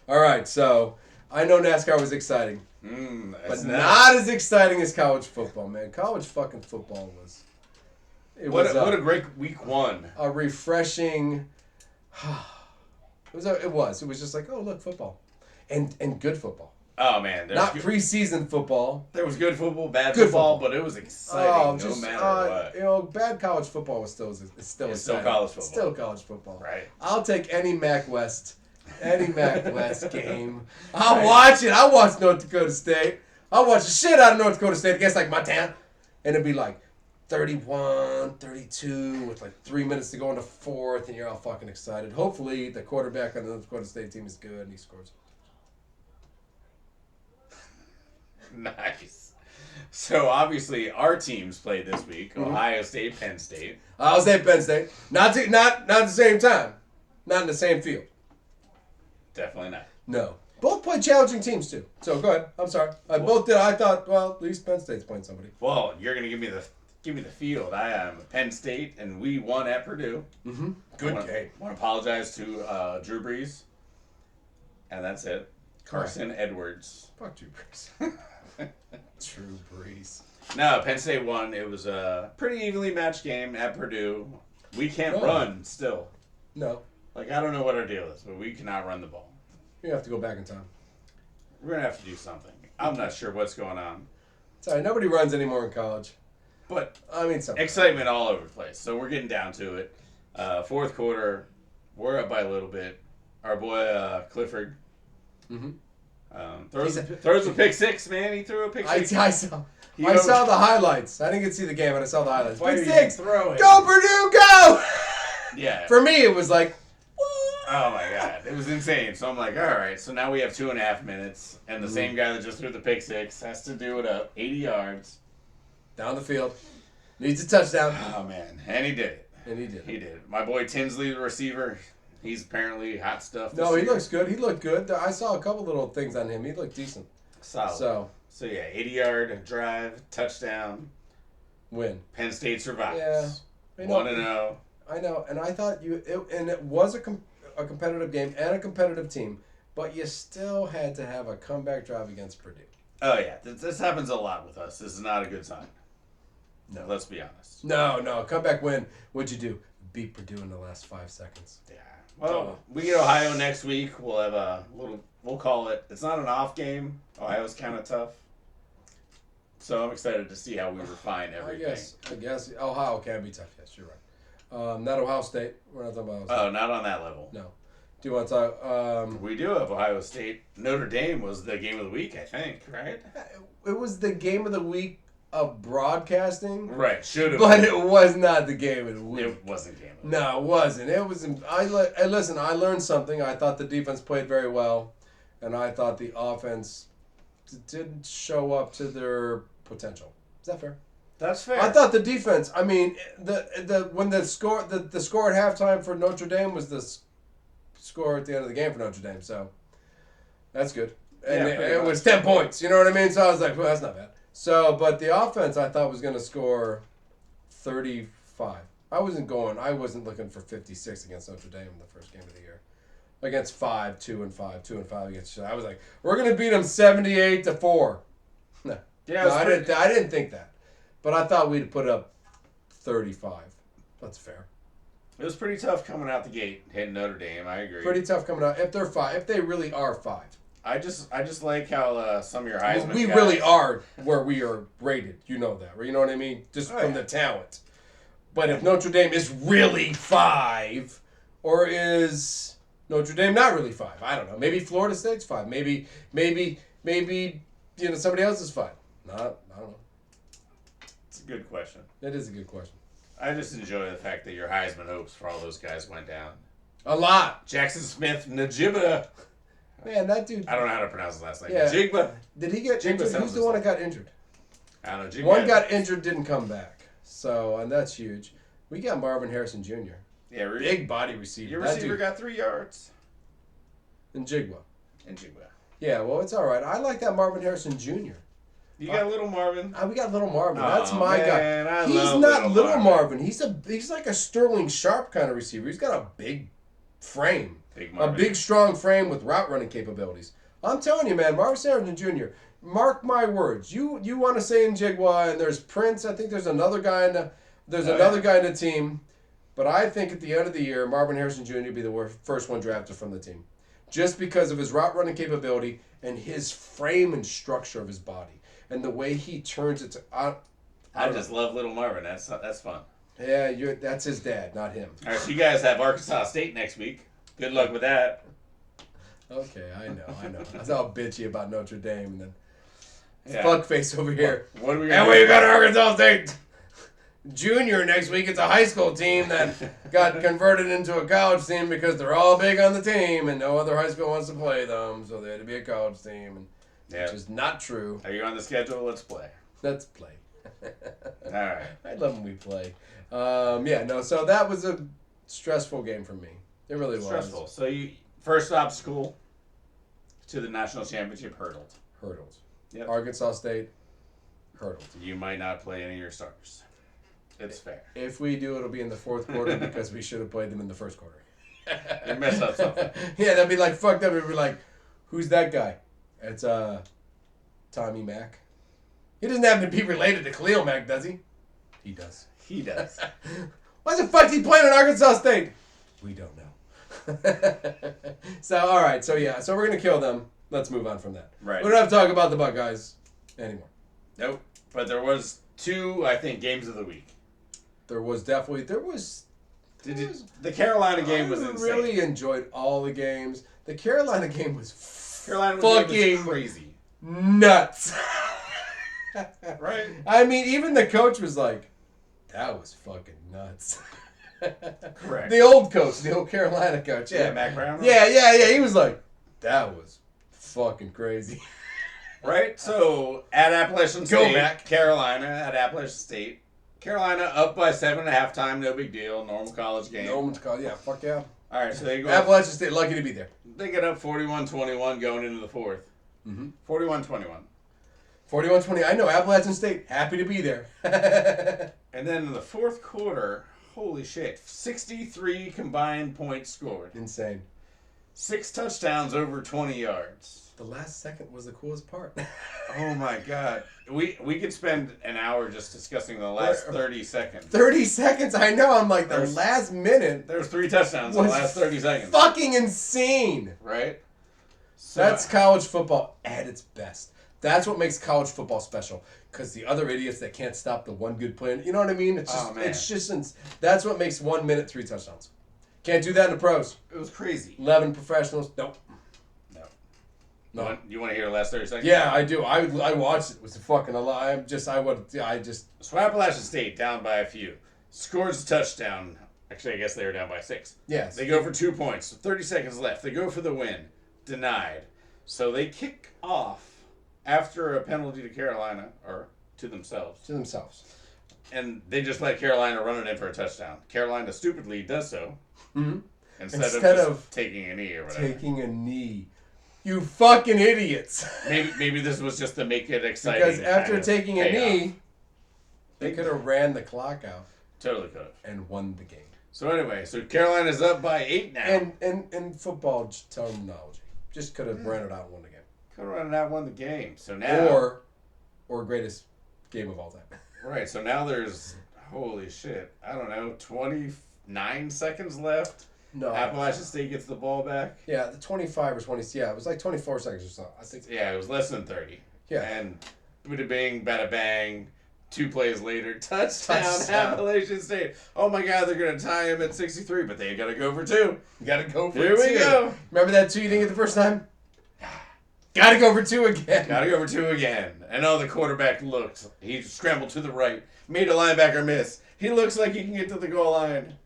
S1: All right, so I know NASCAR was exciting. But not as exciting as college football, man. College fucking football was...
S2: What a great week 1.
S1: A refreshing... It was just like, oh, look, football. And good football.
S2: Oh, man.
S1: Not preseason football.
S2: There was good football, bad football, but it was exciting no matter what.
S1: Bad college football was still exciting.
S2: It's still college football.
S1: Still college football.
S2: Right.
S1: I'll take any MAC West game. I'll watch it. I'll watch North Dakota State. I'll watch the shit out of North Dakota State against Montana. And it'd be 31, 32 with 3 minutes to go in the 4th, and you're all fucking excited. Hopefully, the quarterback on the North Dakota State team is good and he scores.
S2: Nice. So, obviously, our teams played this week. Ohio State, Penn State.
S1: Ohio State, Penn State. Not at the same time. Not in the same field.
S2: Definitely not.
S1: No. Both played challenging teams, too. So, go ahead. I'm sorry. Both did. I thought, well, at least Penn State's playing somebody.
S2: Well, you're going to give me the field. I am Penn State, and we won at Purdue.
S1: Mm-hmm. Good game.
S2: I want to apologize to Drew Brees. And that's it. Carson Edwards.
S1: Fuck Drew Brees. Drew Brees.
S2: No, Penn State won. It was a pretty evenly matched game at Purdue. We can't run still.
S1: No.
S2: I don't know what our deal is, but we cannot run the ball.
S1: You have to go back in time.
S2: We're going to have to do something. I'm not sure what's going on.
S1: Sorry, nobody runs anymore in college.
S2: But
S1: I mean,
S2: excitement all over the place. So we're getting down to it. Fourth quarter, we're up by a little bit. Our boy Clifford throws a pick six, man. He threw a pick six.
S1: I saw the highlights. I didn't get to see the game, but I saw the highlights.
S2: Why
S1: Pick six.
S2: Throw it?
S1: Go Purdue, go!
S2: Yeah.
S1: For me, it was like,
S2: oh my god, it was insane. So I'm like, all right. So now we have 2.5 minutes, and the same guy that just threw the pick six has to do it up 80 yards
S1: down the field. Needs a touchdown.
S2: Oh man, and he did it.
S1: And he did.
S2: He did. My boy Tinsley, the receiver, he's apparently hot stuff.
S1: No, he looks good. He looked good. I saw a couple little things on him. He looked decent.
S2: Solid. So yeah, 80-yard drive, touchdown,
S1: win.
S2: Penn State survives.
S1: Yeah.
S2: 1-0.
S1: I know, and I thought it was a competitive game and a competitive team, but you still had to have a comeback drive against Purdue.
S2: Oh yeah, this happens a lot with us. This is not a good sign.
S1: No,
S2: let's be honest.
S1: No, comeback win. What'd you do? Beat Purdue in the last 5 seconds.
S2: Yeah. Well, we get Ohio next week. We'll have a little. We'll call it. It's not an off game. Ohio's kind of tough. So I'm excited to see how we refine everything.
S1: I guess Ohio can be tough. Yes, you're right. Not Ohio State. We're not talking about Ohio State.
S2: Oh, not on that level.
S1: No. Do you want to talk?
S2: We do have Ohio State. Notre Dame was the game of the week, I think, right?
S1: It was the game of the week of broadcasting.
S2: Right, should have.
S1: But it was not the game of the week.
S2: It wasn't game of the week.
S1: No, it wasn't. It was. Listen, I learned something. I thought the defense played very well, and I thought the offense didn't show up to their potential. Is that fair?
S2: That's fair.
S1: I thought the defense. I mean, when the score at halftime for Notre Dame was the score at the end of the game for Notre Dame. So that's good. And it was 10 points. You know what I mean? So I was like, well, that's not bad. So, but the offense I thought was going to score 35. I wasn't looking for 56 against Notre Dame in the first game of the year. Against 5, 2 and 5, 2 and 5 against. I was like, we're going to beat them 78-4. No.
S2: Yeah,
S1: no, I didn't think that. But I thought we'd put up 35. That's fair.
S2: It was pretty tough coming out the gate hitting Notre Dame. I agree.
S1: Pretty tough coming out. If they're 5, if they really are 5.
S2: I just like how some of your Heisman
S1: we
S2: guys,
S1: really are where we are rated. You know that, right? You know what I mean? Just from the talent. But if Notre Dame is really 5, or is Notre Dame not really 5? I don't know. Maybe Florida State's 5. Maybe somebody else is 5. I don't know.
S2: It's a good question.
S1: It is a good question.
S2: I just enjoy the fact that your Heisman hopes for all those guys went down.
S1: A lot.
S2: Jackson Smith, Najibba.
S1: Man, that dude.
S2: I don't know how to pronounce his last name.
S1: Yeah.
S2: Jigba.
S1: Did he get injured? Who's the one that got injured?
S2: I don't know. Jigba
S1: One got injured, didn't come back. So, and that's huge. We got Marvin Harrison Jr.
S2: Yeah,
S1: big body receiver.
S2: Your receiver got 3 yards.
S1: And Jigba.
S2: Yeah,
S1: well, it's all right. I like that Marvin Harrison Jr.
S2: You got little Marvin.
S1: We got little Marvin.
S2: Oh,
S1: That's my
S2: man,
S1: guy.
S2: I
S1: He's
S2: love
S1: not little
S2: Marvin.
S1: He's like a Sterling Sharp kind of receiver. He's got a big frame.
S2: Big
S1: A
S2: Marvin.
S1: big, strong frame with route running capabilities. I'm telling you, man, Marvin Harrison Jr., mark my words. You want to say Njigwa, and there's Prince. I think there's another guy in the team. But I think at the end of the year, Marvin Harrison Jr. will be the first one drafted from the team. Just because of his route running capability and his frame and structure of his body. And the way he turns it to...
S2: I just love little Marvin. That's fun.
S1: Yeah, that's his dad, not him.
S2: All right, so you guys have Arkansas State next week. Good luck with that.
S1: Okay, I know. I was all bitchy about Notre Dame, and then
S2: Yeah.
S1: fuckface over here.
S2: What are we
S1: And
S2: gonna
S1: we got Arkansas State Junior next week. It's a high school team that got converted into a college team because they're all big on the team, and no other high school wants to play them, so they had to be a college team, which is not true.
S2: Are you on the schedule? Let's play.
S1: Let's play.
S2: All right.
S1: I love when we play. So that was a stressful game for me. It really was.
S2: Stressful. So you first obstacle to the national championship hurdled. Yep.
S1: Arkansas State hurdled.
S2: You might not play any of your starters. It's fair.
S1: If we do, it'll be in the fourth quarter because we should have played them in the first quarter.
S2: You mess up something.
S1: Yeah, that'd be like fucked up. It'd be like, who's that guy? It's Tommy Mack. He doesn't happen to be related to Khalil Mack, does he? He does.
S2: He does.
S1: Why the fuck is he playing at Arkansas State? We don't know. So, all right. So, yeah. So, we're going to kill them. Let's move on from that.
S2: Right.
S1: We don't have to talk about the Buckeyes anymore.
S2: Nope. But there was 2, I think, games of the week.
S1: There was.
S2: The Carolina game was insane.
S1: I really enjoyed all the games. The Carolina game was
S2: fucking crazy.
S1: Nuts.
S2: Right?
S1: I mean, even the coach was like, that was fucking nuts.
S2: Correct.
S1: The old coach, the old Carolina coach. Yeah,
S2: Mac Brown.
S1: Yeah. He was like, that was fucking crazy.
S2: Right? So, at Appalachian State,
S1: Mac.
S2: Carolina, at Appalachian State, Carolina up by 7 at halftime, no big deal, normal college game.
S1: Yeah, fuck yeah.
S2: All right, so they go.
S1: Appalachian State, lucky to be there.
S2: They get up 41-21 going into the fourth.
S1: Mm-hmm.
S2: 41-21.
S1: 41-20. I know, Appalachian State, happy to be there.
S2: And then in the fourth quarter, holy shit, 63 combined points scored.
S1: Insane.
S2: 6 touchdowns over 20 yards.
S1: The last second was the coolest part.
S2: Oh my god. We could spend an hour just discussing the last 30 seconds.
S1: 30 seconds? I know. I'm like, the last minute.
S2: There's 3 touchdowns in the last 30 seconds.
S1: Fucking insane.
S2: Right?
S1: So, that's college football at its best. That's what makes college football special. Because the other idiots that can't stop the one good play. You know what I mean? It's just that's what makes 1 minute 3 touchdowns. Can't do that in the pros.
S2: It was crazy.
S1: 11 professionals. Nope.
S2: No. You want to hear the last 30 seconds?
S1: Yeah, I do. I watched it. It was fucking a lot.
S2: So Appalachian State down by a few. Scores a touchdown. Actually, I guess they were down by 6.
S1: Yes.
S2: They go for 2 points. 30 seconds left. They go for the win. Denied. So they kick off after a penalty to Carolina, or to themselves. And they just let Carolina run it in for a touchdown. Carolina stupidly does so.
S1: Mm-hmm.
S2: Instead of taking a knee or whatever.
S1: Taking a knee. You fucking idiots.
S2: Maybe this was just to make it exciting.
S1: Because after taking a knee,
S2: off.
S1: They could have ran the clock out.
S2: Totally could have.
S1: And won the game.
S2: So anyway, Carolina's up by 8 now.
S1: And football terminology. Just could have ran it out and won the game.
S2: Could have run it out and won the game. So now...
S1: Or greatest game of all time.
S2: Right, so now there's... Holy shit. I don't know, 29 seconds left.
S1: No.
S2: Appalachian State gets the ball back.
S1: Yeah, the 25 or 20. Yeah, it was like 24 seconds or so. I think.
S2: Yeah, it was less than 30.
S1: Yeah.
S2: And bada bing, bada bang. 2 plays later, touchdown. Appalachian State. Oh my God, they're gonna tie him at 63, but they gotta go for 2.
S1: You gotta go for 2.
S2: Here we go.
S1: Remember that 2 you didn't get the first time? Gotta go for 2 again.
S2: Gotta go for 2 again. And the quarterback looked. He scrambled to the right, made a linebacker miss. He looks like he can get to the goal line.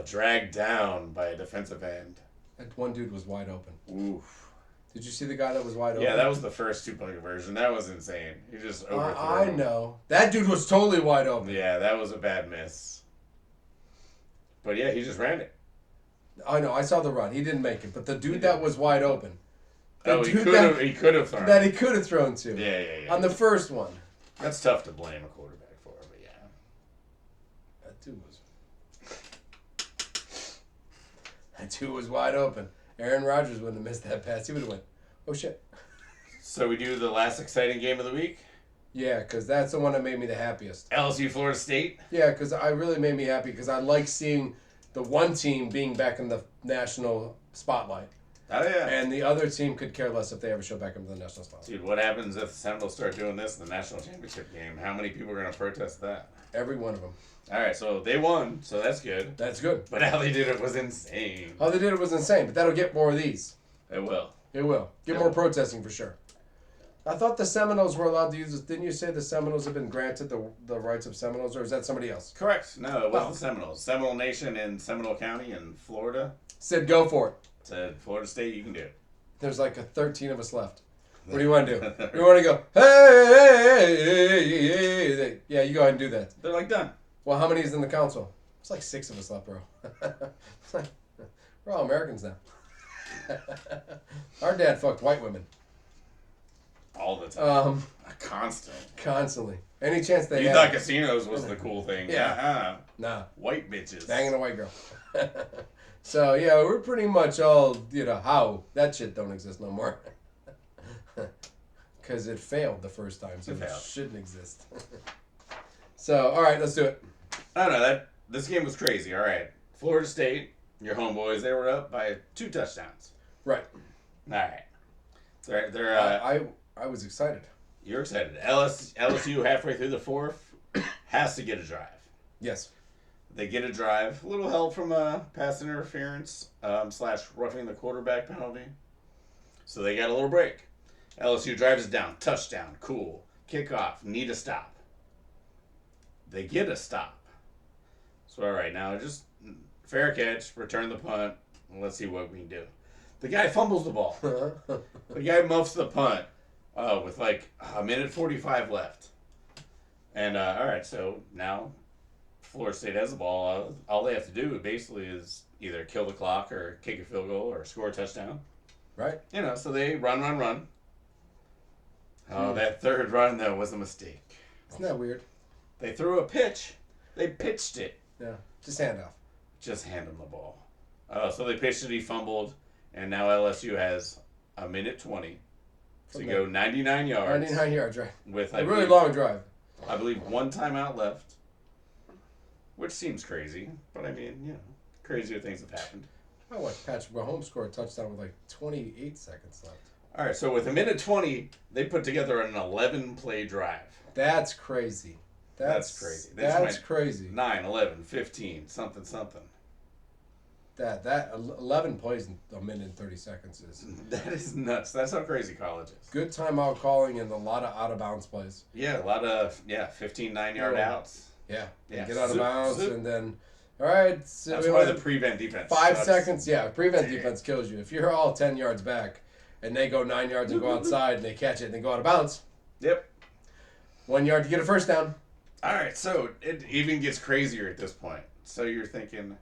S2: Dragged down by a defensive end.
S1: That one dude was wide open.
S2: Oof.
S1: Did you see the guy that was wide open?
S2: Yeah, that was the first 2-point conversion. That was insane. He just overthrew him.
S1: I know. That dude was totally wide open.
S2: Yeah, that was a bad miss. But yeah, he just ran it.
S1: I know. I saw the run. He didn't make it. But the dude that was wide open.
S2: He could have thrown.
S1: That he could have thrown to.
S2: Yeah.
S1: On the first one.
S2: That's tough to blame a quarterback for, but yeah.
S1: That dude was wide open. Aaron Rodgers wouldn't have missed that pass. He would have went, oh shit.
S2: So we do the last exciting game of the week?
S1: Yeah, because that's the one that made me the happiest.
S2: LSU Florida State?
S1: Yeah, because I really made me happy because I like seeing the one team being back in the national spotlight.
S2: Oh, yeah.
S1: And the other team could care less if they ever show back up in the national spotlight.
S2: Dude, what happens if the Seminoles start doing this in the national championship game? How many people are going to protest that?
S1: Every one of them.
S2: All right, so they won, so that's good.
S1: That's good.
S2: But how they did it was insane.
S1: How they did it was insane, but that'll get more of these.
S2: It will.
S1: It will. Get more protesting for sure. I thought the Seminoles were allowed to use this. Didn't you say the Seminoles have been granted the rights of Seminoles, or is that somebody else?
S2: Correct. No, it wasn't the Seminoles. Seminole Nation in Seminole County in Florida.
S1: Said go for it.
S2: Said Florida State, you can do it.
S1: There's like 13 of us left. What do you want to do? You want to go, hey. Yeah, you go ahead and do that.
S2: They're like done.
S1: Well, how many is in the council? It's like 6 of us left, bro. We're all Americans now. Our dad fucked white women.
S2: All the time. Constantly.
S1: Any chance they
S2: You
S1: had.
S2: thought casinos was the cool thing.
S1: Yeah. Nah.
S2: White bitches.
S1: Banging a white girl. So, yeah, we're pretty much all, how. That shit don't exist no more. Because it failed the first time, so it shouldn't exist. So, all right, let's do it.
S2: I don't know. This game was crazy. All right. Florida State, your homeboys, they were up by 2 touchdowns.
S1: Right.
S2: All right. They're
S1: I was excited.
S2: You're excited. LSU halfway through the fourth has to get a drive.
S1: Yes.
S2: They get a drive. A little help from a pass interference / roughing the quarterback penalty. So they got a little break. LSU drives it down. Touchdown. Cool. Kickoff. Need a stop. They get a stop. So, all right, now just fair catch. Return the punt. Let's see what we can do. The guy fumbles the ball. The guy muffs the punt with like a minute 45 left. And, all right, so now Florida State has the ball. All they have to do basically is either kill the clock or kick a field goal or score a touchdown.
S1: Right.
S2: So they run. Oh, that third run, though, was a mistake.
S1: Isn't that weird?
S2: They threw a pitch. They pitched it.
S1: Yeah. Just hand off.
S2: Just hand him the ball. So they pitched it, he fumbled, and now LSU has a minute 20 to go 99 yards.
S1: 99 yards, right.
S2: With
S1: a really long drive.
S2: I believe one timeout left, which seems crazy, but I mean, crazier things have happened.
S1: I watched Patrick Mahomes score a touchdown with like 28 seconds left.
S2: All right, so with a minute 20, they put together an 11-play drive.
S1: That's crazy. That's
S2: crazy.
S1: That's crazy.
S2: 9, 11, 15, something.
S1: That 11 plays in a minute and 30 seconds is...
S2: That is nuts. That's how crazy college is.
S1: Good timeout calling and a lot of out-of-bounds plays.
S2: Yeah, a lot of, 15 9-yard outs.
S1: Yeah. Get out of bounds and then... All right. So
S2: that's why the prevent defense
S1: 5 seconds. Yeah, prevent defense kills you. If you're all 10 yards back and they go 9 yards and go outside and they catch it and they go out of bounds.
S2: Yep.
S1: 1 yard to get a first down.
S2: All right, so it even gets crazier at this point. So you're thinking,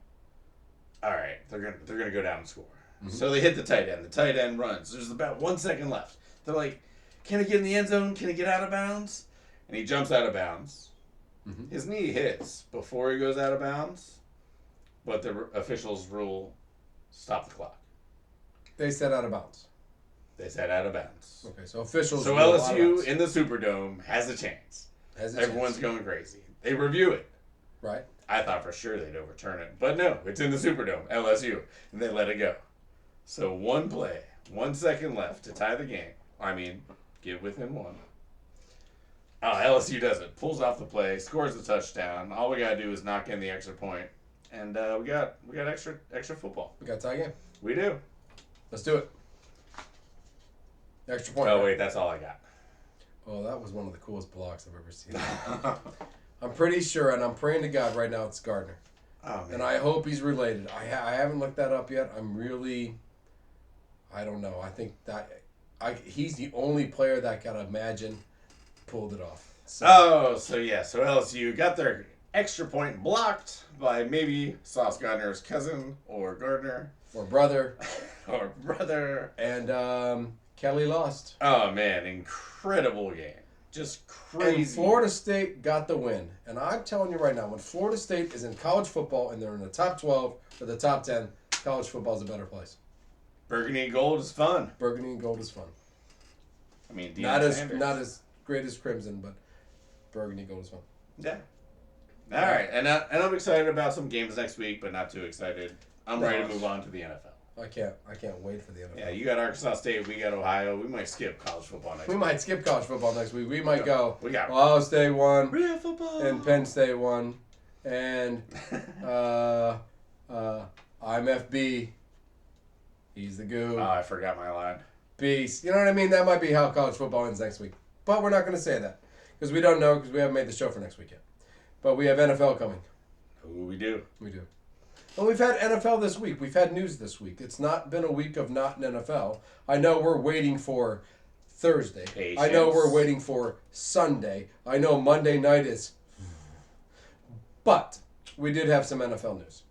S2: all right, they're gonna go down and score. Mm-hmm. So they hit the tight end. The tight end runs. There's about 1 second left. They're like, can he get in the end zone? Can he get out of bounds? And he jumps out of bounds. Mm-hmm. His knee hits before he goes out of bounds, but the officials rule stop the clock.
S1: They said out of bounds.
S2: They said out of bounds.
S1: Okay, so officials.
S2: So LSU in the Superdome has a chance. Everyone's going crazy. They review it.
S1: Right.
S2: I thought for sure they'd overturn it. But no, it's in the Superdome, LSU. And they let it go. So 1 play, 1 second left to tie the game. I mean, get within 1. Oh, LSU does it. Pulls off the play, scores the touchdown. All we got to do is knock in the extra point. And we got extra football.
S1: We got a tie game?
S2: We do.
S1: Let's do it. Extra point.
S2: Oh, wait, that's all I got.
S1: Oh, that was one of the coolest blocks I've ever seen. I'm pretty sure, and I'm praying to God right now, it's Gardner.
S2: Oh, man.
S1: And I hope he's related. I haven't looked that up yet. I don't know. I think that he's the only player that I can imagine pulled it off.
S2: So LSU got their extra point blocked by maybe Sauce Gardner's cousin or Gardner.
S1: Or brother.
S2: And
S1: Kelly lost.
S2: Oh, man. Incredible game. Just crazy.
S1: And Florida State got the win. And I'm telling you right now, when Florida State is in college football and they're in the top 12 or the top 10, college football is a better place.
S2: Burgundy and gold is fun.
S1: Burgundy and gold is fun.
S2: I mean,
S1: not as great as Crimson, but burgundy and gold is fun.
S2: Yeah. All right. And I'm excited about some games next week, but not too excited. I'm ready to move on to the NFL.
S1: I can't wait for the NFL.
S2: Yeah, you got Arkansas State, we got Ohio. We might skip college football next week.
S1: We might skip college football next week. We might go.
S2: We got
S1: Ohio State won.
S2: Real football.
S1: And Penn State won. And IMFB. He's the Goob.
S2: Oh, I forgot my line.
S1: Beast. You know what I mean? That might be how college football ends next week. But we're not going to say that. Because we don't know, because we haven't made the show for next week yet. But we have NFL coming.
S2: Ooh, we do.
S1: We do. And we've had NFL this week. We've had news this week. It's not been a week of not in NFL. I know we're waiting for Thursday.
S2: Patience.
S1: I know we're waiting for Sunday. I know Monday night is... But we did have some NFL news.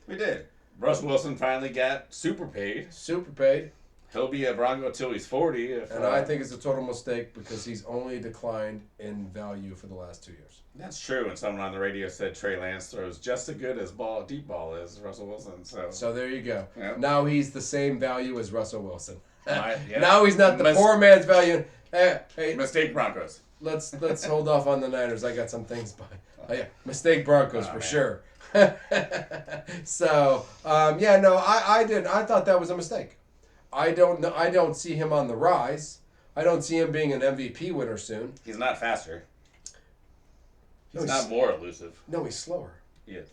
S2: We did. Russ Wilson finally got super paid.
S1: Super paid.
S2: He'll be a Bronco till he's 40.
S1: And I think it's a total mistake because he's only declined in value for the last 2 years.
S2: That's true. And someone on the radio said Trey Lance throws just as good as deep ball as Russell Wilson. So
S1: there you go.
S2: Yep.
S1: Now he's the same value as Russell Wilson.
S2: Yeah.
S1: Now he's not the poor man's value. Hey,
S2: mistake Broncos.
S1: Let's hold off on the Niners. I got some things by. Oh, yeah, mistake Broncos for sure. So I thought that was a mistake. I don't know. I don't see him on the rise. I don't see him being an MVP winner soon.
S2: He's not faster.
S1: No,
S2: He's not more elusive.
S1: No, he's slower.
S2: He is.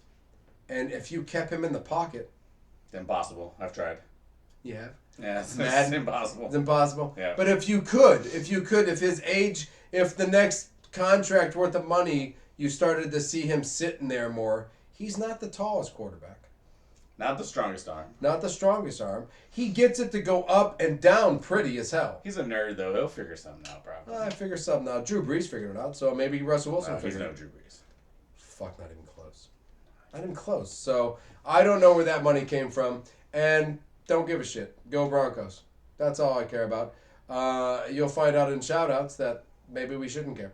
S1: And if you kept him in the pocket...
S2: It's impossible. I've tried.
S1: You have?
S2: Yeah, it's impossible.
S1: It's impossible.
S2: Yeah.
S1: But if his age, if the next contract worth of money, you started to see him sitting there more, he's not the tallest quarterback.
S2: Not the strongest arm.
S1: Not the strongest arm. He gets it to go up and down pretty as hell.
S2: He's a nerd, though. He'll figure something out, probably.
S1: I figure something out. Drew Brees figured it out, so maybe Russell Wilson
S2: He's
S1: figured it
S2: no
S1: out.
S2: Drew Brees.
S1: Fuck, not even close. Not even close. So I don't know where that money came from, and don't give a shit. Go Broncos. That's all I care about. You'll find out in shout-outs that maybe we shouldn't care.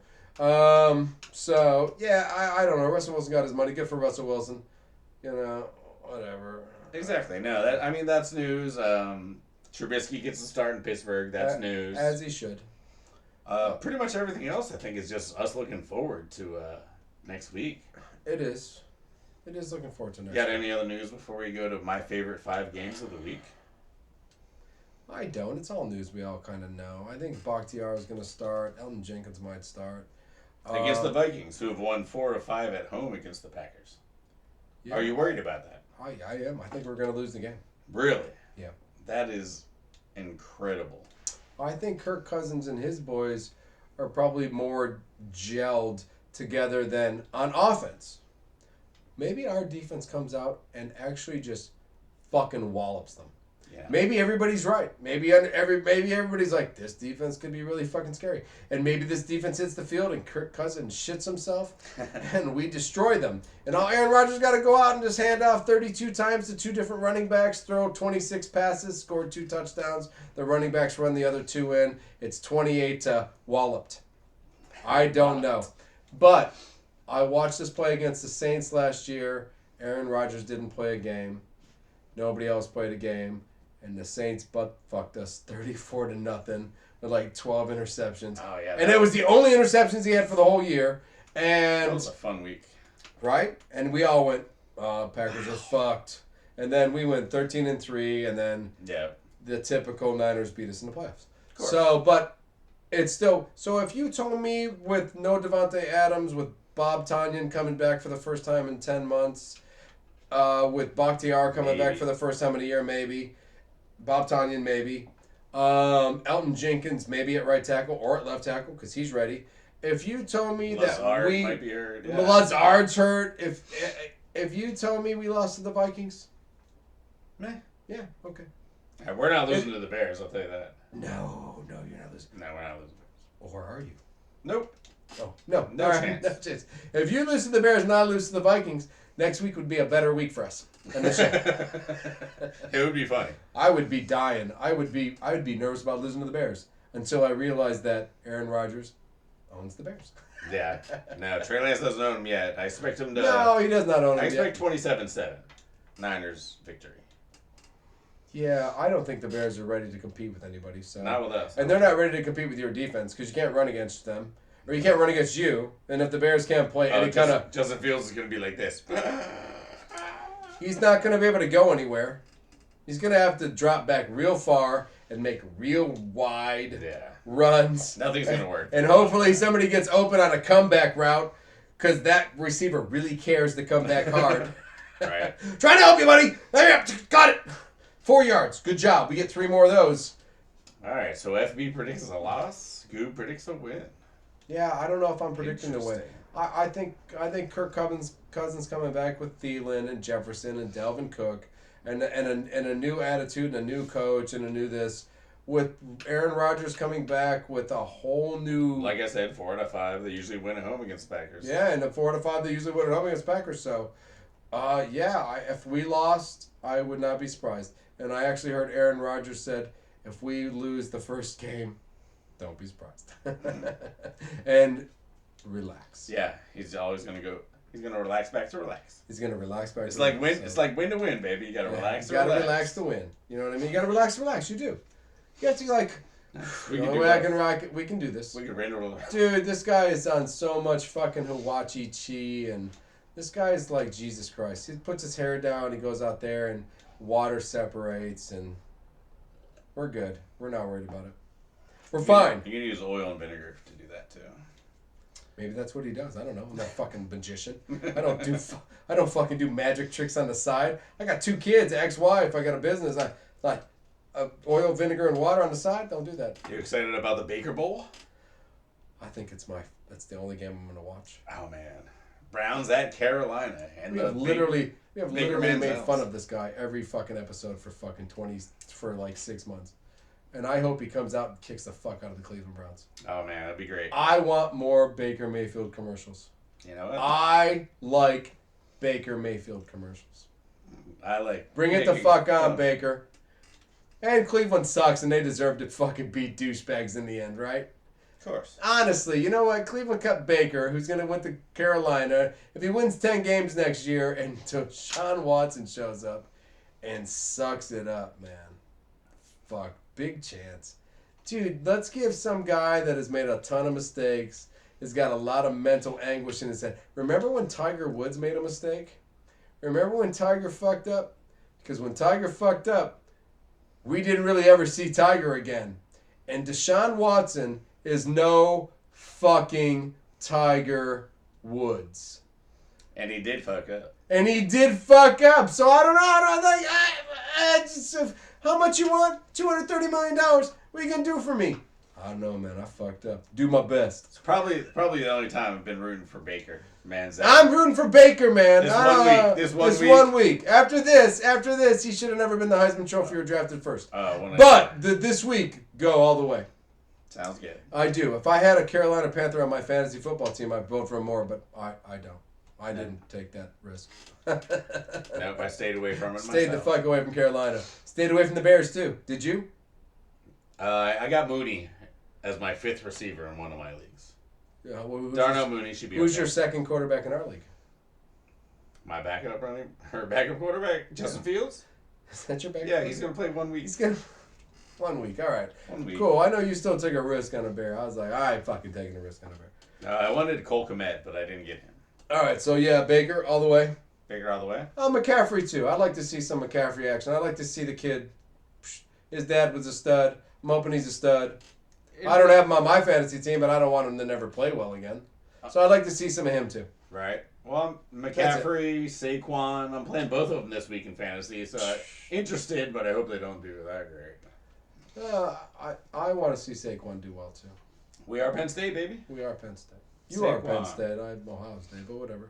S1: So, yeah, I don't know. Russell Wilson got his money. Good for Russell Wilson. You know, whatever.
S2: Exactly. No, that's news. Trubisky gets a start in Pittsburgh. That's news.
S1: As he should.
S2: Pretty much everything else, I think, is just us looking forward to next week.
S1: It is. It is looking forward to next
S2: You got
S1: week.
S2: any other news before we go to my favorite 5 games of the week?
S1: I don't. It's all news we all kind of know. I think Bakhtiar is going to start. Elton Jenkins might start.
S2: Against the Vikings, who have won 4 of 5 at home against the Packers.
S1: Yeah,
S2: Are you worried about that?
S1: I am. I think we're going to lose the game.
S2: Really?
S1: Yeah.
S2: That is incredible.
S1: I think Kirk Cousins and his boys are probably more gelled together than on offense. Maybe our defense comes out and actually just fucking wallops them.
S2: Yeah.
S1: Maybe everybody's right. Maybe everybody's like, this defense could be really fucking scary. And maybe this defense hits the field and Kirk Cousins shits himself and we destroy them. And all Aaron Rodgers got to go out and just hand off 32 times to 2 different running backs, throw 26 passes, score 2 touchdowns. The running backs run the other 2 in. It's 28 to walloped. I don't know. But I watched this play against the Saints last year. Aaron Rodgers didn't play a game. Nobody else played a game. And the Saints butt fucked us 34-0 with like 12 interceptions.
S2: Oh, yeah.
S1: And it was the only interceptions he had for the whole year. And
S2: That was a fun week.
S1: right? And we all went, Packers are fucked. And then we went 13-3, and then the typical Niners beat us in the playoffs. So, but it's still... So if you told me with no Devontae Adams, with Bob Tonyan coming back for the first time in 10 months, with Bakhtiar coming back for the first time in a year, maybe... Bob Tonyan, maybe. Elton Jenkins, maybe at right tackle or at left tackle, because he's ready. If you told me
S2: Lazard
S1: that we...
S2: might be hurt. Yeah.
S1: Lazard's hurt. If you told me we lost to the Vikings...
S2: Meh.
S1: Yeah, okay.
S2: We're not losing to the Bears, I'll tell you that.
S1: No, you're not losing.
S2: No, we're not losing.
S1: Or are you?
S2: Nope.
S1: Oh, no.
S2: No
S1: All right,
S2: chance.
S1: no chance. If you lose to the Bears and I lose to the Vikings, next week would be a better week for us.
S2: It would be funny.
S1: I would be dying. I would be nervous about losing to the Bears until I realized that Aaron Rodgers owns the Bears.
S2: Yeah. No, Trey Lance doesn't own him yet. I expect him to...
S1: No, he does not own
S2: I
S1: them yet.
S2: expect 27-7. Niners victory.
S1: Yeah, I don't think the Bears are ready to compete with anybody. So
S2: Not with us.
S1: And they're not ready to compete with your defense because you can't run against them. Or you can't run against you. And if the Bears can't play any kind of...
S2: Justin Fields is going to be like this.
S1: He's not going to be able to go anywhere. He's going to have to drop back real far and make real wide runs.
S2: Nothing's going to work.
S1: And hopefully somebody gets open on a comeback route because that receiver really cares to come back hard.
S2: Right.
S1: Trying to help you, buddy. There you got it. 4 yards. Good job. We get 3 more of those.
S2: All right, so FB predicts a loss. Goob predicts a win.
S1: Yeah, I don't know if I'm predicting the win. I think Kirk Cousins coming back with Thielen and Jefferson and Dalvin Cook and a new attitude and a new coach and a new this with Aaron Rodgers coming back with a whole new...
S2: Like I said, 4 out of 5. They usually win at home against the Packers.
S1: Yeah, and the 4 out of 5 they usually win at home against Packers. So, if we lost, I would not be surprised. And I actually heard Aaron Rodgers said, if we lose the first game, don't be surprised. And relax.
S2: Yeah, he's always going to go. He's going to relax back to relax.
S1: He's going to relax back
S2: It's
S1: to
S2: like
S1: relax,
S2: win.
S1: so.
S2: It's like win to win, baby. You got to relax.
S1: You got to relax to win. You know what I mean? You got to relax. You do. You have to
S2: We can
S1: we can do this.
S2: We can rain relax.
S1: Dude, this guy is on so much fucking Hawaii Chi, and this guy is like Jesus Christ. He puts his hair down, he goes out there, and water separates, and we're good. We're not worried about it. We're fine.
S2: You can use oil and vinegar to do that too.
S1: Maybe that's what he does. I don't know. I'm not a fucking magician. I don't fucking do magic tricks on the side. I got 2 kids, ex-wife. I got a business. I like oil, vinegar, and water on the side. Don't do that.
S2: You excited about the Baker Bowl?
S1: I think that's the only game I'm gonna watch.
S2: Oh man, Browns at Carolina, and
S1: we have literally made fun of this guy every fucking episode for like 6 months. And I hope he comes out and kicks the fuck out of the Cleveland Browns.
S2: Oh, man, that'd be great.
S1: I want more Baker Mayfield commercials.
S2: You know what?
S1: I like Baker Mayfield commercials. Bring it the fuck on, Baker. And Cleveland sucks, and they deserve to fucking beat douchebags in the end, right?
S2: Of course.
S1: Honestly, you know what? Cleveland cut Baker, who's going to win to Carolina. If he wins 10 games next year and Deshaun Watson shows up and sucks it up, man. Fuck. Big chance. Dude, let's give some guy that has made a ton of mistakes, has got a lot of mental anguish in his head. Remember when Tiger Woods made a mistake? Remember when Tiger fucked up? Because when Tiger fucked up, we didn't really ever see Tiger again. And Deshaun Watson is no fucking Tiger Woods.
S2: And he did fuck up.
S1: So I don't know. I just... How much you want? $230 million. What are you going to do for me? I don't know, man. I fucked up. Do my best.
S2: It's probably the only time I've been rooting for Baker. Man,
S1: I'm rooting for Baker, man.
S2: This one week.
S1: After this, he should have never been the Heisman Trophy or drafted first. This week, go all the way.
S2: Sounds good.
S1: I do. If I had a Carolina Panther on my fantasy football team, I'd vote for him more, but I don't. I didn't take that risk.
S2: Nope, I stayed away from it
S1: Stayed the fuck away from Carolina. Stayed away from the Bears, too. Did you?
S2: I got Mooney as my 5th receiver in one of my leagues.
S1: Yeah,
S2: Darnell Mooney should be
S1: Who's your second quarterback in our league?
S2: My backup quarterback? Justin Fields?
S1: Is that your backup?
S2: Yeah, he's going to play 1 week.
S1: 1 week, all right.
S2: 1 week.
S1: Cool, I know you still took a risk on a Bear. I was like, I ain't fucking taking a risk on a Bear.
S2: I wanted Cole Kmet, but I didn't get him.
S1: All right, so yeah, Baker all the way.
S2: Baker all the way?
S1: McCaffrey too. I'd like to see some McCaffrey action. I'd like to see the kid. His dad was a stud. I'm hoping he's a stud. I don't have him on my fantasy team, but I don't want him to never play well again. So I'd like to see some of him too.
S2: Right. Well, McCaffrey, Saquon. I'm playing both of them this week in fantasy, so I'm interested, but I hope they don't do that great.
S1: I want to see Saquon do well too.
S2: We are Penn State, baby.
S1: We are Penn State. You
S2: Saquon.
S1: are Penn State. I'm Ohio State, but whatever.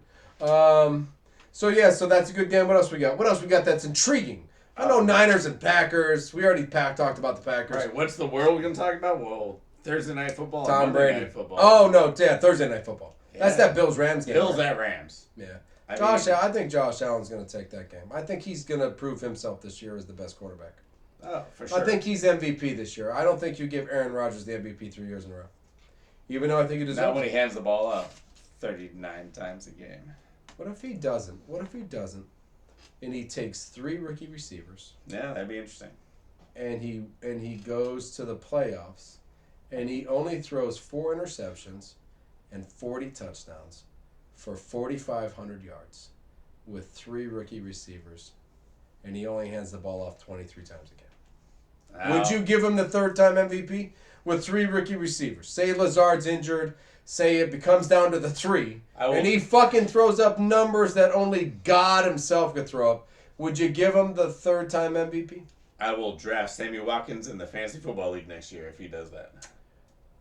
S1: So that's a good game. What else we got that's intriguing? I know Niners and Packers. We already talked about the Packers.
S2: Right. What's the world going to talk about? Well, Thursday Night Football
S1: Tom
S2: and Monday
S1: Brady.
S2: Night Football.
S1: Oh, no. Yeah, Thursday Night Football. Yeah. That's that Bills-Rams game.
S2: Bills at Rams.
S1: Yeah. I think Josh Allen's going to take that game. I think he's going to prove himself this year as the best quarterback.
S2: Oh, for sure.
S1: I think he's MVP this year. I don't think you give Aaron Rodgers the MVP 3 years in a row. Even though I think he deserves it.
S2: Not when he hands the ball up 39 times a game.
S1: What if he doesn't? And he takes 3 rookie receivers.
S2: Yeah, that'd be interesting.
S1: And he goes to the playoffs, and he only throws 4 interceptions and 40 touchdowns for 4,500 yards with 3 rookie receivers, and he only hands the ball off 23 times a game. Would you give him the 3rd-time MVP with 3 rookie receivers? Say Lazard's injured. Say it becomes down to the 3, and he fucking throws up numbers that only God himself could throw up. Would you give him the 3rd-time MVP?
S2: I will draft Sammy Watkins in the Fantasy Football League next year if he does that.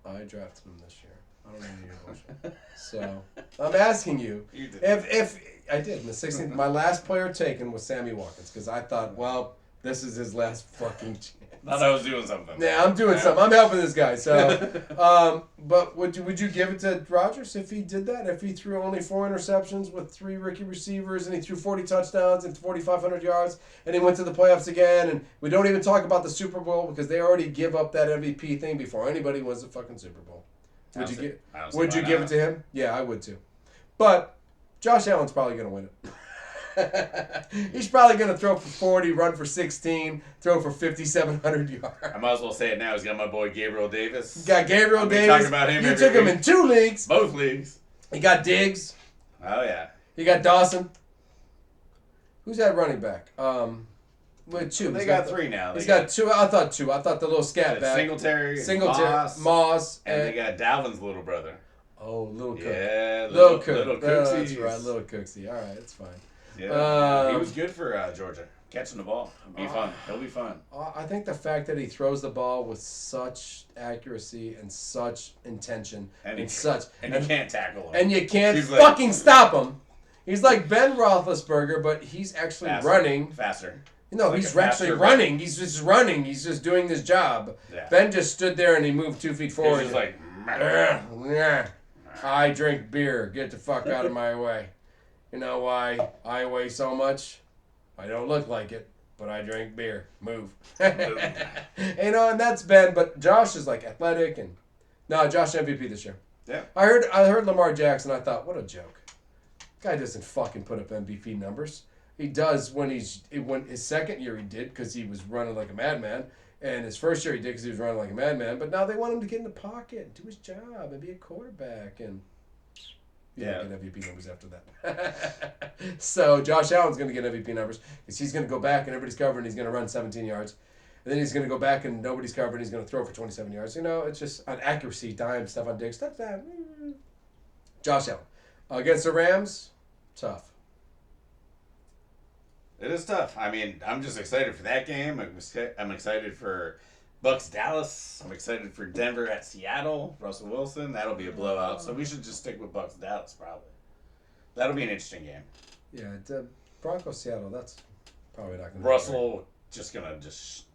S1: I drafted him this year. I don't know your bullshit. So I'm asking you, if I did in the 16th, my last player taken was Sammy Watkins because I thought, well, this is his last fucking chance.
S2: Thought I was doing something.
S1: Yeah, I'm doing something. I'm helping this guy. So, but would you give it to Rodgers if he did that? If he threw only 4 interceptions with 3 rookie receivers and he threw 40 touchdowns and 4,500 yards and he went to the playoffs again, and we don't even talk about the Super Bowl because they already give up that MVP thing before anybody wins the fucking Super Bowl. Would you give it to him? Yeah, I would too. But Josh Allen's probably going to win it. He's probably going to throw for 40, run for 16, throw for 5,700 yards.
S2: I might as well say it now. He's got my boy Gabriel Davis.
S1: Got Gabriel Davis.
S2: Talking about him.
S1: You took him in 2 leagues.
S2: Both leagues.
S1: He got Diggs.
S2: Oh, yeah.
S1: He got Dawson. Who's that running back? With two.
S2: Well, they got 3 now.
S1: He's got 2. I thought 2. I thought the little scat back.
S2: Singletary,
S1: Moss,
S2: and they got Dalvin's little brother.
S1: Oh, Little Cook.
S2: Yeah,
S1: Little Cook.
S2: Little Cooksy.
S1: That's right, Little Cooksy. All right, it's fine.
S2: Yeah, he was good for Georgia. Catching the ball. It'll be fun. He'll be fun.
S1: I think the fact that he throws the ball with such accuracy and such intention and
S2: you can't tackle him.
S1: And you can't fucking stop him. He's like Ben Roethlisberger, but he's actually running.
S2: Faster.
S1: No, he's actually running. He's just running. He's just doing his job. Yeah. Ben just stood there and he moved 2 feet forward.
S2: He's just like,
S1: I drink beer. Get the fuck out of my way. You know why I weigh so much? I don't look like it, but I drink beer. Move. And that's Ben. But Josh is like athletic and Josh MVP this year.
S2: Yeah.
S1: I heard Lamar Jackson. I thought, what a joke. Guy doesn't fucking put up MVP numbers. He does when his second year he did because he was running like a madman, and his first year he did because he was running like a madman. But now they want him to get in the pocket and do his job and be a quarterback, and get MVP numbers after that. So Josh Allen's going to get MVP numbers because he's going to go back and everybody's covering. He's going to run 17 yards, and then he's going to go back and nobody's covering. He's going to throw for 27 yards. It's just an accuracy time stuff on Diggs. Josh Allen against the Rams, tough.
S2: It is tough. I mean, I'm just excited for that game. I'm excited for Bucks Dallas. I'm excited for Denver at Seattle. Russell Wilson. That'll be a blowout. So we should just stick with Bucks Dallas probably. That'll be an interesting game.
S1: Yeah, the Broncos Seattle. That's probably not going to.
S2: Russell just gonna just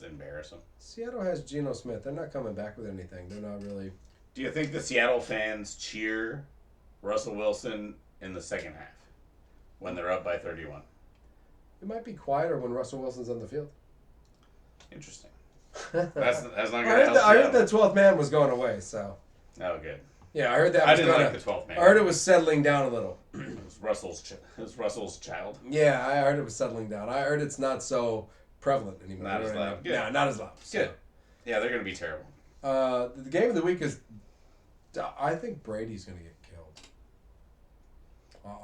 S2: embarrass them.
S1: Seattle has Geno Smith. They're not coming back with anything. They're not really.
S2: Do you think the Seattle fans cheer Russell Wilson in the second half when they're up by 31?
S1: It might be quieter when Russell Wilson's on the field.
S2: Interesting. That's not going to help.
S1: I heard the 12th man was going away, so.
S2: Oh, good.
S1: Yeah, I heard that.
S2: I didn't like the 12th man.
S1: I heard it was settling down a little.
S2: It was Russell's child.
S1: Yeah, I heard it was settling down. I heard it's not so prevalent anymore.
S2: Not as loud.
S1: Yeah, not as loud. So.
S2: Good. Yeah, they're going to be terrible.
S1: The game of the week is. I think Brady's going to get killed.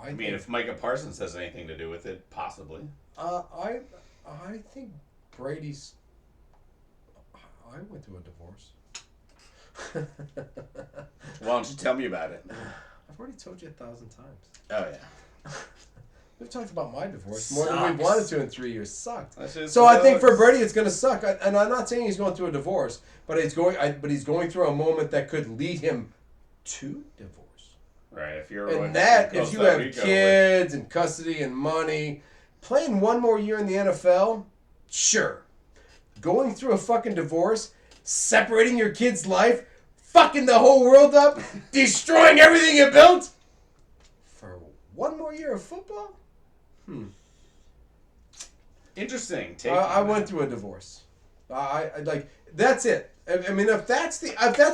S2: I mean, if Micah Parsons has anything to do with it, possibly.
S1: I think Brady's. I went through a divorce.
S2: Why don't you tell me about it?
S1: I've already told you 1,000 times.
S2: Oh yeah.
S1: We've talked about my divorce more than we wanted to in 3 years. Sucked.
S2: So
S1: I think for Brady it's going to suck. And I'm not saying he's going through a divorce, but he's going through a moment that could lead him to divorce.
S2: Right. If you
S1: have kids and custody and money, playing one more year in the NFL, sure. Going through a fucking divorce, separating your kid's life, fucking the whole world up, destroying everything you built for one more year of football?
S2: Interesting.
S1: I went through a divorce. I like that's it. I mean, if that's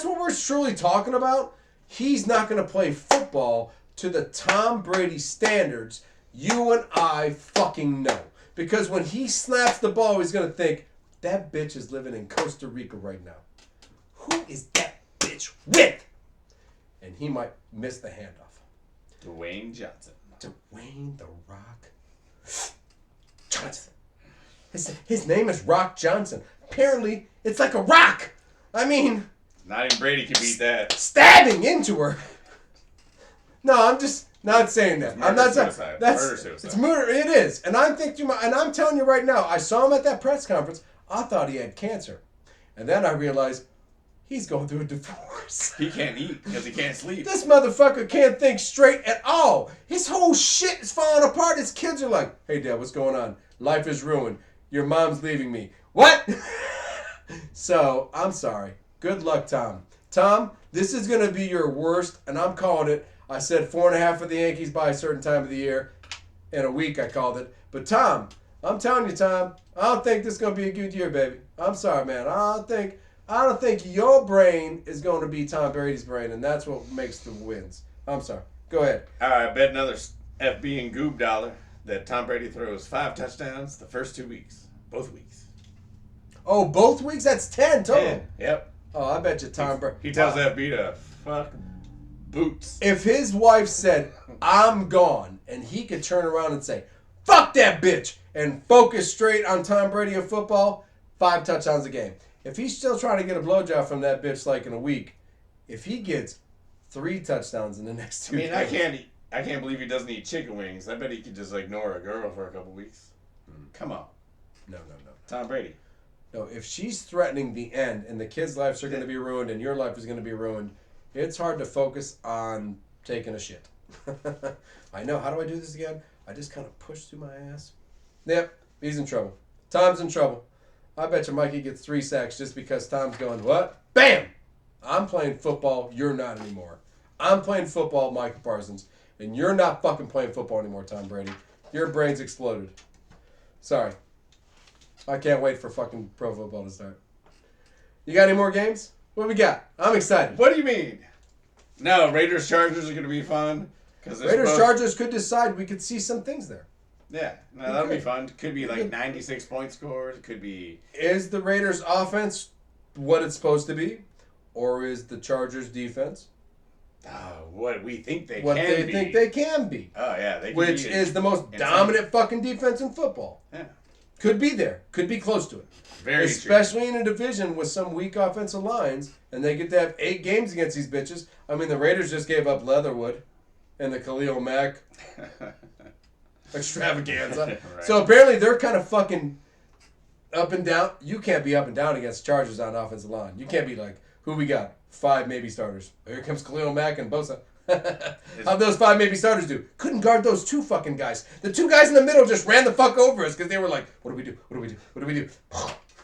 S1: what we're truly talking about, he's not going to play football to the Tom Brady standards you and I fucking know. Because when he snaps the ball, he's going to think, that bitch is living in Costa Rica right now. Who is that bitch with? And he might miss the handoff.
S2: Dwayne Johnson.
S1: Dwayne The Rock Johnson. His name is Rock Johnson. Apparently, it's like a rock. I mean...
S2: Not even Brady can beat that.
S1: Stabbing into her. No, I'm just not saying that. I'm not saying that's murder-suicide. It's murder. It is, and I'm thinking. And I'm telling you right now. I saw him at that press conference. I thought he had cancer, and then I realized he's going through a divorce.
S2: He can't eat because he can't sleep.
S1: This motherfucker can't think straight at all. His whole shit is falling apart. His kids are like, "Hey, Dad, what's going on? Life is ruined. Your mom's leaving me." What? So I'm sorry. Good luck, Tom. Tom, this is going to be your worst, and I'm calling it. I said 4.5 for the Yankees by a certain time of the year. In a week, I called it. But, Tom, I'm telling you, Tom, I don't think this is going to be a good year, baby. I'm sorry, man. I don't think your brain is going to be Tom Brady's brain, and that's what makes the wins. I'm sorry. Go ahead.
S2: I bet another FB and Goob dollar that Tom Brady throws 5 touchdowns the first 2 weeks. Both weeks.
S1: Oh, both weeks? That's 10 total.
S2: 10. Yep.
S1: Oh, I bet you Tom Brady.
S2: He tells FB to fuck boots.
S1: If his wife said, I'm gone, and he could turn around and say, fuck that bitch, and focus straight on Tom Brady and football, 5 touchdowns a game. If he's still trying to get a blowjob from that bitch like in a week, if he gets 3 touchdowns in the next 2
S2: I mean,
S1: games.
S2: I can't believe he doesn't eat chicken wings. I bet he could just ignore a girl for a couple weeks. Come on.
S1: No.
S2: Tom Brady.
S1: No, if she's threatening the end and the kids' lives are going to be ruined and your life is going to be ruined, it's hard to focus on taking a shit. I know. How do I do this again? I just kind of push through my ass. Yep, he's in trouble. Tom's in trouble. I bet you Mikey gets 3 sacks just because Tom's going, what? Bam! I'm playing football. You're not anymore. I'm playing football, Michael Parsons. And you're not fucking playing football anymore, Tom Brady. Your brain's exploded. Sorry. I can't wait for fucking pro football to start. You got any more games? What we got? I'm excited.
S2: What do you mean? No, Raiders Chargers are going to be fun.
S1: Raiders Chargers could decide. We could see some things there.
S2: Yeah, no, that'll be fun. Could be like 96 point scores. It could be.
S1: Is the Raiders offense what it's supposed to be? Or is the Chargers defense
S2: what we think they
S1: what
S2: can
S1: they
S2: be.
S1: think they can be?
S2: Oh, yeah. They can
S1: which
S2: be
S1: is the most
S2: insane.
S1: dominant fucking defense in football.
S2: Yeah.
S1: Could be there. Could be close to it.
S2: Very
S1: Especially in a division with some weak offensive lines, and they get to have 8 games against these bitches. I mean, the Raiders just gave up Leatherwood and the Khalil Mack extravaganza.
S2: Right.
S1: So apparently they're kind of fucking up and down. You can't be up and down against Chargers on offensive line. You can't be like, who we got? 5 maybe starters. Here comes Khalil Mack and Bosa. How'd those 5 maybe starters do? Couldn't guard those 2 fucking guys. The 2 guys in the middle just ran the fuck over us because they were like, what do we do? What do we do? What do we do?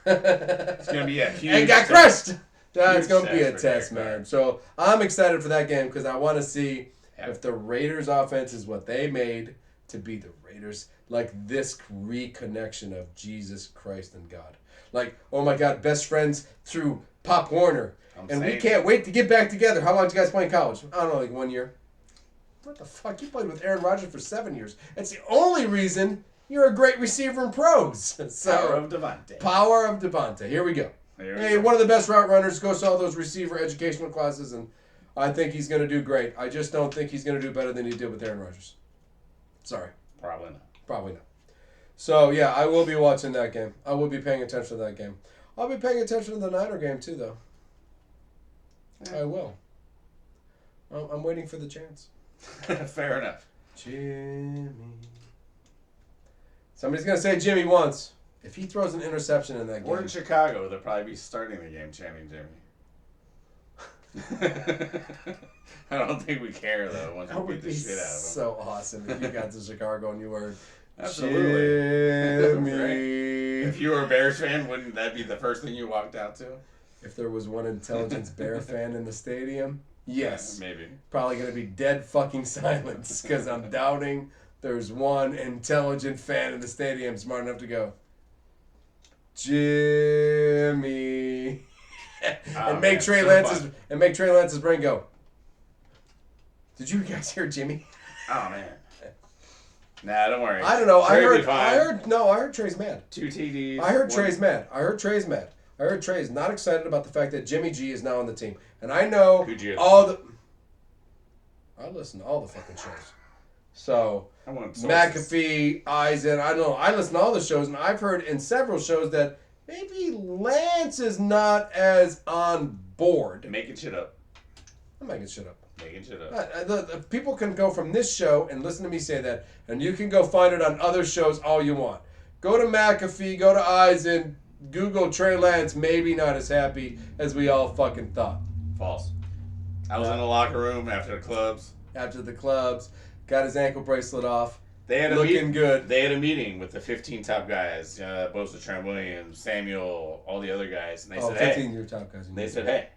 S2: It's going to be a huge
S1: and got crushed. It's going to be a
S2: test for
S1: test,
S2: Derek
S1: man.
S2: Carr.
S1: So I'm excited for that game because I want to see if the Raiders offense is what they made to be the Raiders. Like this reconnection of Jesus Christ and God. Like, oh my God, best friends through Pop Warner. We can't wait to get back together. How long did you guys play in college? I don't know, like 1 year. What the fuck? You played with Aaron Rodgers for 7 years. That's the only reason you're a great receiver in pros. So,
S2: Power of Devontae.
S1: Power of Devontae. Here we go. One of the best route runners, goes to all those receiver educational classes, and I think he's going to do great. I just don't think he's going to do better than he did with Aaron Rodgers. Sorry. Probably not. So, yeah, I will be watching that game. I will be paying attention to that game. I'll be paying attention to the Niner game, too, though. Yeah. I will. I'm waiting for the chance.
S2: Fair enough.
S1: Jimmy. Somebody's going to say Jimmy once. If he throws an interception in that game.
S2: We're in Chicago. They'll probably be starting the game chanting Jimmy. I don't think we care, though, once we beat the shit out of them.
S1: So awesome if you got to Chicago and you were
S2: Absolutely.
S1: Jimmy.
S2: Right? If you were a Bears fan, wouldn't that be the first thing you walked out to?
S1: If there was one Intelligence Bear fan in the stadium, yes.
S2: Yeah, maybe.
S1: Probably going to be dead fucking silence because I'm doubting there's one intelligent fan in the stadium smart enough to go, Jimmy. and make Trey Lance's brain go, did you guys hear Jimmy?
S2: Oh, man. Nah, don't worry.
S1: I don't know. I heard Trey's mad.
S2: 2 TDs.
S1: I heard Trey's mad. I heard Trey's not excited about the fact that Jimmy G is now on the team. And I know I listen to all the fucking shows. So, McAfee, Eisen, I don't know. I listen to all the shows, and I've heard in several shows that maybe Lance is not as on board.
S2: Making shit up.
S1: I'm making shit up.
S2: The
S1: people can go from this show and listen to me say that, and you can go find it on other shows all you want. Go to McAfee, go to Eisen, Google Trey Lance, maybe not as happy as we all fucking thought.
S2: False. I was in the locker room after the clubs.
S1: Got his ankle bracelet off.
S2: They had
S1: good.
S2: They had a meeting with the 15 top guys, Bosa, Trent Williams, Samuel, all the other guys, and they said,
S1: 15 your top guys.
S2: They said, hey,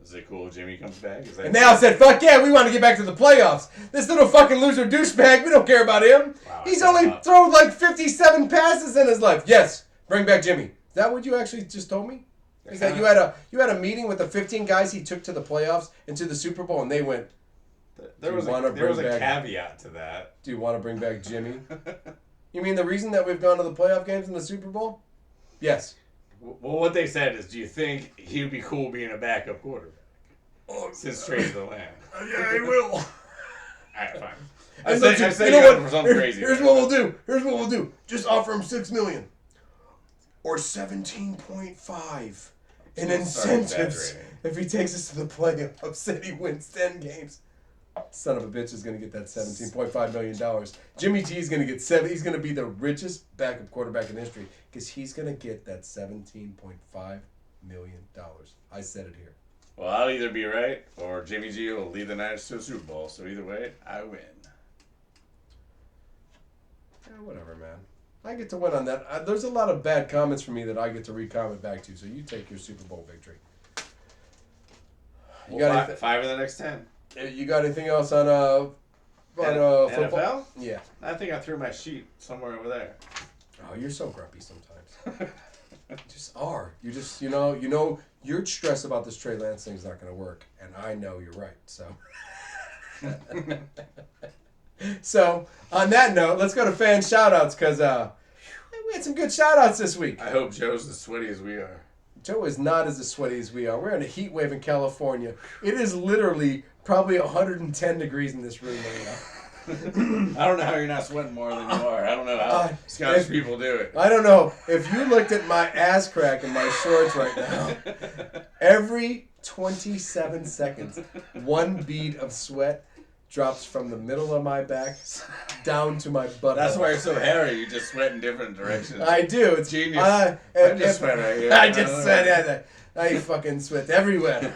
S2: is it cool if Jimmy comes back?
S1: And they all said, fuck yeah, we want to get back to the playoffs. This little fucking loser douchebag, we don't care about him.
S2: Wow,
S1: He's only thrown like 57 passes in his life. Yes, bring back Jimmy. Is that what you actually just told me? Is that you had a meeting with the 15 guys he took to the playoffs and to the Super Bowl, and they went,
S2: there was a caveat to that.
S1: Do you want to bring back Jimmy? You mean the reason that we've gone to the playoff games in the Super Bowl? Yes.
S2: Well, what they said is, do you think he would be cool being a backup quarterback? Since Trey's the land.
S1: Yeah, he will.
S2: Alright, fine.
S1: And
S2: I say you got for something crazy.
S1: Here's what we'll do. Here's what we'll do. Just offer him $6 million or 17.5 in incentives if he takes us to the playoffs and he wins 10 games. Son of a bitch is going to get that $17.5 million. Jimmy G is going to get He's going to be the richest backup quarterback in history because he's going to get that $17.5 million. I said it here.
S2: Well, I'll either be right or Jimmy G will lead the Niners to a Super Bowl. So either way, I win.
S1: Yeah, whatever, man. I get to win on that. There's a lot of bad comments from me that I get to re-comment back to. So you take your Super Bowl victory.
S2: You got 5 in the next 10.
S1: You got anything else on football?
S2: NFL?
S1: Yeah.
S2: I think I threw my sheet somewhere over there.
S1: Oh, you're so grumpy sometimes. You just are. You just you're stressed about this Trey Lance thing's not going to work, and I know you're right. So. So on that note, let's go to fan shoutouts because we had some good shoutouts this week.
S2: I hope Joe's as sweaty as we are.
S1: Joe is not as sweaty as we are. We're in a heat wave in California. It is literally probably 110 degrees in this room right now.
S2: I don't know how you're not sweating more than you are. I don't know how Scottish people do it.
S1: I don't know. If you looked at my ass crack in my shorts right now, every 27 seconds, one bead of sweat drops from the middle of my back down to my butt.
S2: That's why you're so hairy. You just sweat in different directions.
S1: I do. It's
S2: genius. I just sweat right here.
S1: I just sweat. I fucking sweat everywhere.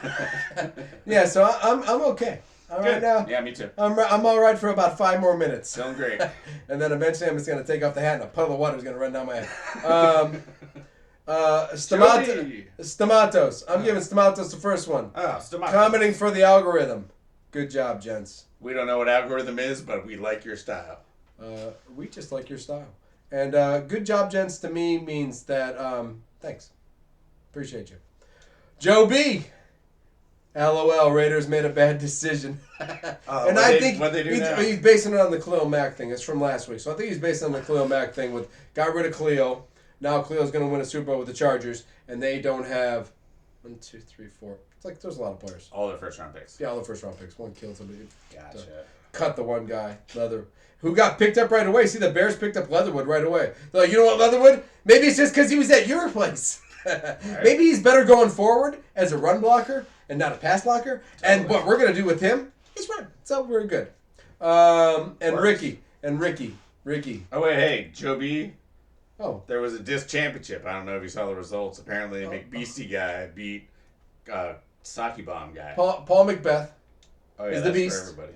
S1: Yeah, so I'm okay. All right now.
S2: Yeah, me too.
S1: I'm all right for about 5 more minutes.
S2: Feeling great.
S1: And then eventually I'm just gonna take off the hat and a puddle of water is gonna run down my head. Stamatos. I'm giving Stamatos the first one.
S2: Oh, Stamatos.
S1: Commenting for the algorithm. Good job, gents.
S2: We don't know what algorithm is, but we like your style.
S1: We just like your style. And good job, gents, to me means that, thanks. Appreciate you. Joe B. LOL, Raiders made a bad decision. And I think he's basing it on the Khalil Mack thing. It's from last week. So I think he's based on the Khalil Mack thing with got rid of Khalil. Now Khalil's going to win a Super Bowl with the Chargers. And they don't have 1, 2, 3, 4. It's like there's a lot of players.
S2: All their first-round picks.
S1: Yeah, all the first-round picks. One killed somebody.
S2: Gotcha.
S1: Cut the one guy, Leather, who got picked up right away. See, the Bears picked up Leatherwood right away. They're like, you know what, Leatherwood? Maybe it's just because he was at your place. Right. Maybe he's better going forward as a run blocker and not a pass blocker. Totally. And what we're going to do with him, he's run. So we're good. And Ricky.
S2: Oh, wait, hey, Joe B.
S1: Oh.
S2: There was a disc championship. I don't know if you saw the results. Apparently, McBeastie guy beat Saki Bomb guy.
S1: Paul Macbeth
S2: is
S1: the beast.
S2: For everybody.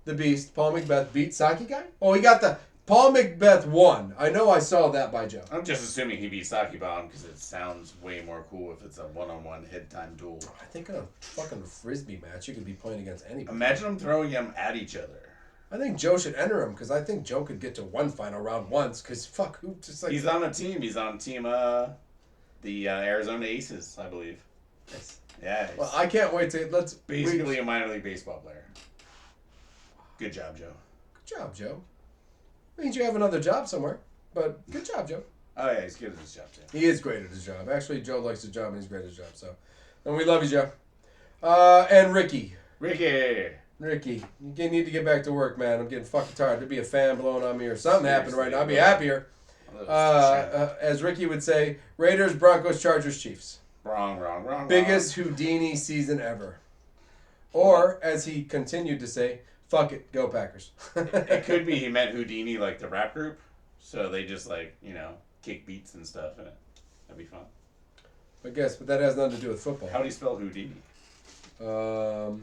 S1: The beast. Paul Macbeth beat Saki guy? Oh, he got the... Paul Macbeth won. I know I saw that by Joe.
S2: I'm just assuming he beat Saki Bomb because it sounds way more cool if it's a one-on-one head-time duel.
S1: I think in a fucking frisbee match, you could be playing against anybody.
S2: Imagine them throwing him at each other.
S1: I think Joe should enter him because I think Joe could get to one final round once because fuck, who just like...
S2: He's on a team. He's on team the Arizona Aces, I believe.
S1: Yes.
S2: Yeah.
S1: Well, I can't wait to...
S2: Basically a minor league baseball player. Good job, Joe.
S1: Good job, Joe. Means you have another job somewhere, but good job, Joe.
S2: Oh, yeah, he's good at his job, too.
S1: He is great at his job. Actually, Joe likes his job, and he's great at his job, so... And we love you, Joe. And Ricky. Ricky, you need to get back to work, man. I'm getting fucking tired. There'd be a fan blowing on me or something happened right now. I'd be happier. As Ricky would say, Raiders, Broncos, Chargers, Chiefs.
S2: Wrong.
S1: Biggest Houdini season ever. Or, as he continued to say, fuck it, go Packers.
S2: It could be he meant Houdini like the rap group. So they just kick beats and stuff in it. That'd be fun.
S1: I guess, but that has nothing to do with football.
S2: How do you spell Houdini?
S1: How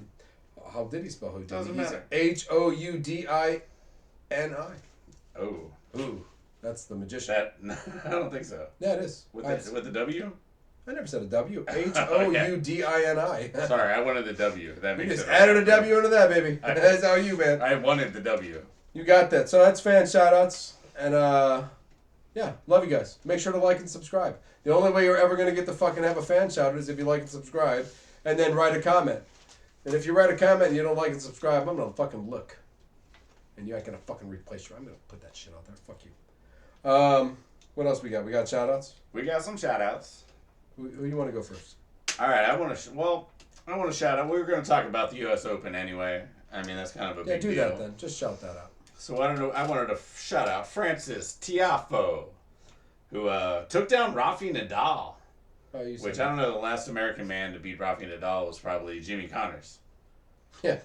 S1: did he spell Houdini?
S2: Doesn't matter.
S1: Houdini.
S2: Oh.
S1: Ooh, that's the magician.
S2: No, I don't think so.
S1: Yeah, it is.
S2: With the W?
S1: I never said a W. Houdini.
S2: Sorry, I wanted the W. That makes
S1: just added a W into that, baby. That's how you, man.
S2: I wanted the W.
S1: You got that. So that's fan shoutouts. And, yeah, love you guys. Make sure to like and subscribe. The only way you're ever going to get to fucking have a fan shout out is if you like and subscribe and then write a comment. And if you write a comment and you don't like and subscribe, I'm going to fucking look. And you ain't going to fucking replace you. I'm going to put that shit out there. Fuck you. What else we got? We got shoutouts?
S2: We got some shoutouts.
S1: Who you want to go first?
S2: All right, I want to shout out. We were going to talk about the U.S. Open anyway. I mean, that's kind of a big deal.
S1: Yeah, do that then. Just shout that out.
S2: So I wanted to shout out Francis Tiafoe, who took down Rafi Nadal.
S1: Oh,
S2: Which I don't know. The last American man to beat Rafi Nadal was probably Jimmy Connors.
S1: Yeah,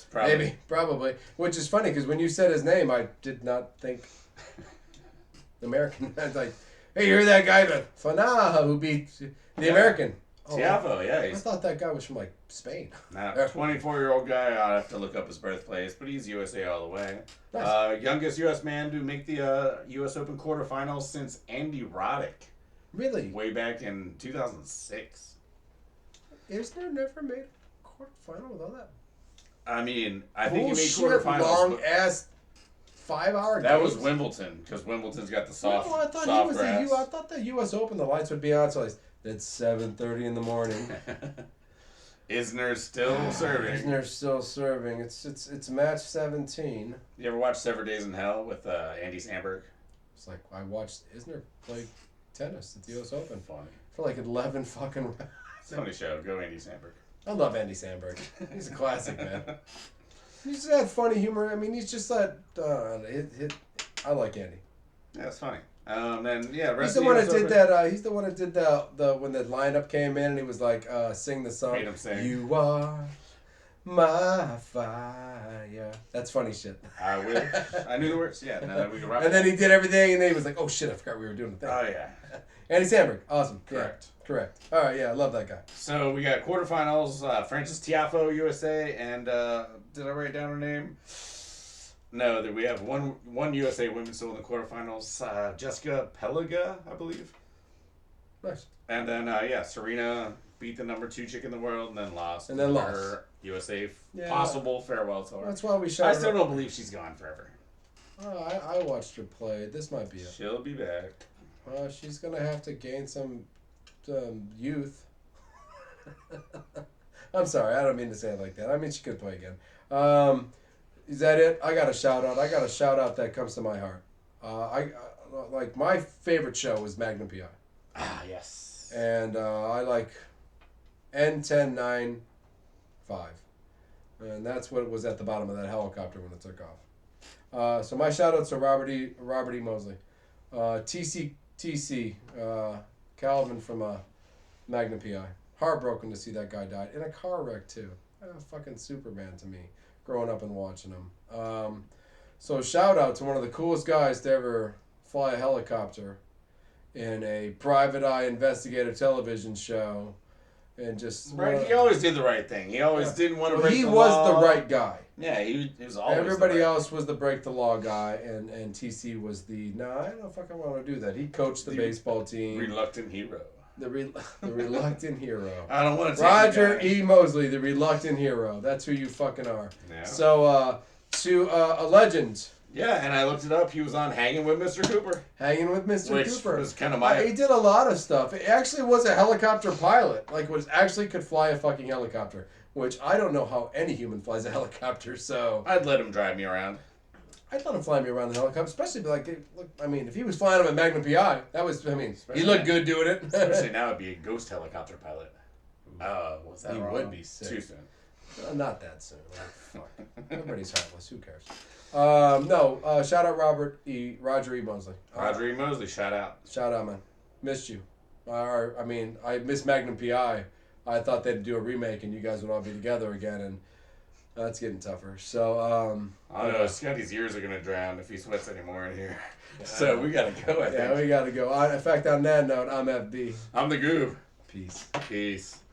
S1: probably. Which is funny because when you said his name, I did not think American. I was like, hey, you hear that guy, the Fanaha, who beat the American?
S2: Tiafoe, yeah.
S1: I thought that guy was from like Spain.
S2: Nah, 24-year-old guy. I'd have to look up his birthplace, but he's USA all the way. Nice. Youngest U.S. man to make the U.S. Open quarterfinals since Andy Roddick.
S1: Really?
S2: Way back in 2006.
S1: Isner never made a quarterfinal without that?
S2: I mean, I think he made quarterfinals.
S1: Long ass 5-hour.
S2: That was Wimbledon because Wimbledon's got the soft.
S1: No, I thought
S2: soft
S1: he was
S2: grass.
S1: I thought the U.S. Open, the lights would be on, so it's 7:30 in the morning.
S2: Isner's still serving.
S1: Isner's still serving. It's match 17.
S2: You ever watch 7 Days in Hell with Andy Samberg?
S1: It's like I watched Isner play tennis at the U.S. Open.
S2: Funny.
S1: For like 11 fucking rounds.
S2: It's a funny show. Go Andy Samberg.
S1: I love Andy Samberg. He's a classic, man. He's just had funny humor. I mean, he's just that. I like Andy.
S2: Yeah, it's funny. And yeah,
S1: he's the one that did that. He's the one that did the when the lineup came in and he was like, sing the song.
S2: Made him sing.
S1: You are my fire. That's funny shit.
S2: I wish I knew the words. Yeah, now we can rock.
S1: And then he did everything, and then he was like, "Oh shit, I forgot we were doing the thing."
S2: Oh yeah.
S1: Andy Samberg, awesome.
S2: Correct.
S1: Yeah, correct. All right, yeah, I love that guy.
S2: So we got quarterfinals. Francis Tiafoe, USA, and did I write down her name? No, that we have one USA women still in the quarterfinals. Jessica Pelaga, I believe.
S1: Nice.
S2: And then Serena beat the number 2 chick in the world and then lost.
S1: And then
S2: her USA possible farewell tour.
S1: That's why we shot.
S2: I still don't believe she's gone forever.
S1: Oh, I watched her play. This might be it.
S2: She'll be back.
S1: She's gonna have to gain some youth. I'm sorry, I don't mean to say it like that. I mean she could play again. Is that it? I got a shout out. I got a shout out that comes to my heart. I like my favorite show was Magnum PI.
S2: Ah yes.
S1: And I like N109-5, and that's what was at the bottom of that helicopter when it took off. So my shout outs to Robert E. Mosley, TC, Calvin from Magnum PI. Heartbroken to see that guy die in a car wreck too. Fucking Superman to me, growing up and watching him. So shout out to one of the coolest guys to ever fly a helicopter in a private eye investigative television show, and just
S2: right. He always did the right thing. He always didn't want to break the law.
S1: He was the right guy.
S2: Yeah, he was always.
S1: Everybody else was the break the law guy, and TC was the I don't know if I want to do that. He coached the baseball team.
S2: Reluctant hero.
S1: The reluctant hero.
S2: I don't want to.
S1: Roger E. Mosley, the reluctant hero. That's who you fucking are.
S2: Yeah.
S1: So to a legend.
S2: Yeah, and I looked it up. He was on Hanging with Mr. Cooper.
S1: Hanging with Mr.
S2: Which
S1: Cooper.
S2: was kind of my...
S1: He did a lot of stuff. He actually was a helicopter pilot. Like, actually could fly a fucking helicopter. Which I don't know how any human flies a helicopter, so...
S2: I'd let him drive me around.
S1: I'd let him fly me around the helicopter, especially like, look, I mean, if he was flying him at Magnum PI, that was, I mean, he looked good doing it.
S2: Especially now it'd be a ghost helicopter pilot. Oh, was that wrong?
S1: He would be sick.
S2: Too soon.
S1: Not that soon. Fuck. Everybody's heartless. Who cares? Shout out Roger E. Mosley.
S2: Roger E. Mosley, shout out.
S1: Shout out, man. Missed you. I mean, I missed Magnum PI. I thought they'd do a remake and you guys would all be together again, and that's getting tougher. So,
S2: I don't know. Scotty's ears are going to drown if he sweats anymore in here. So we got to go, I think.
S1: Yeah, we got to go. In fact, on that note, I'm FB.
S2: I'm the Goob.
S1: Peace.
S2: Peace.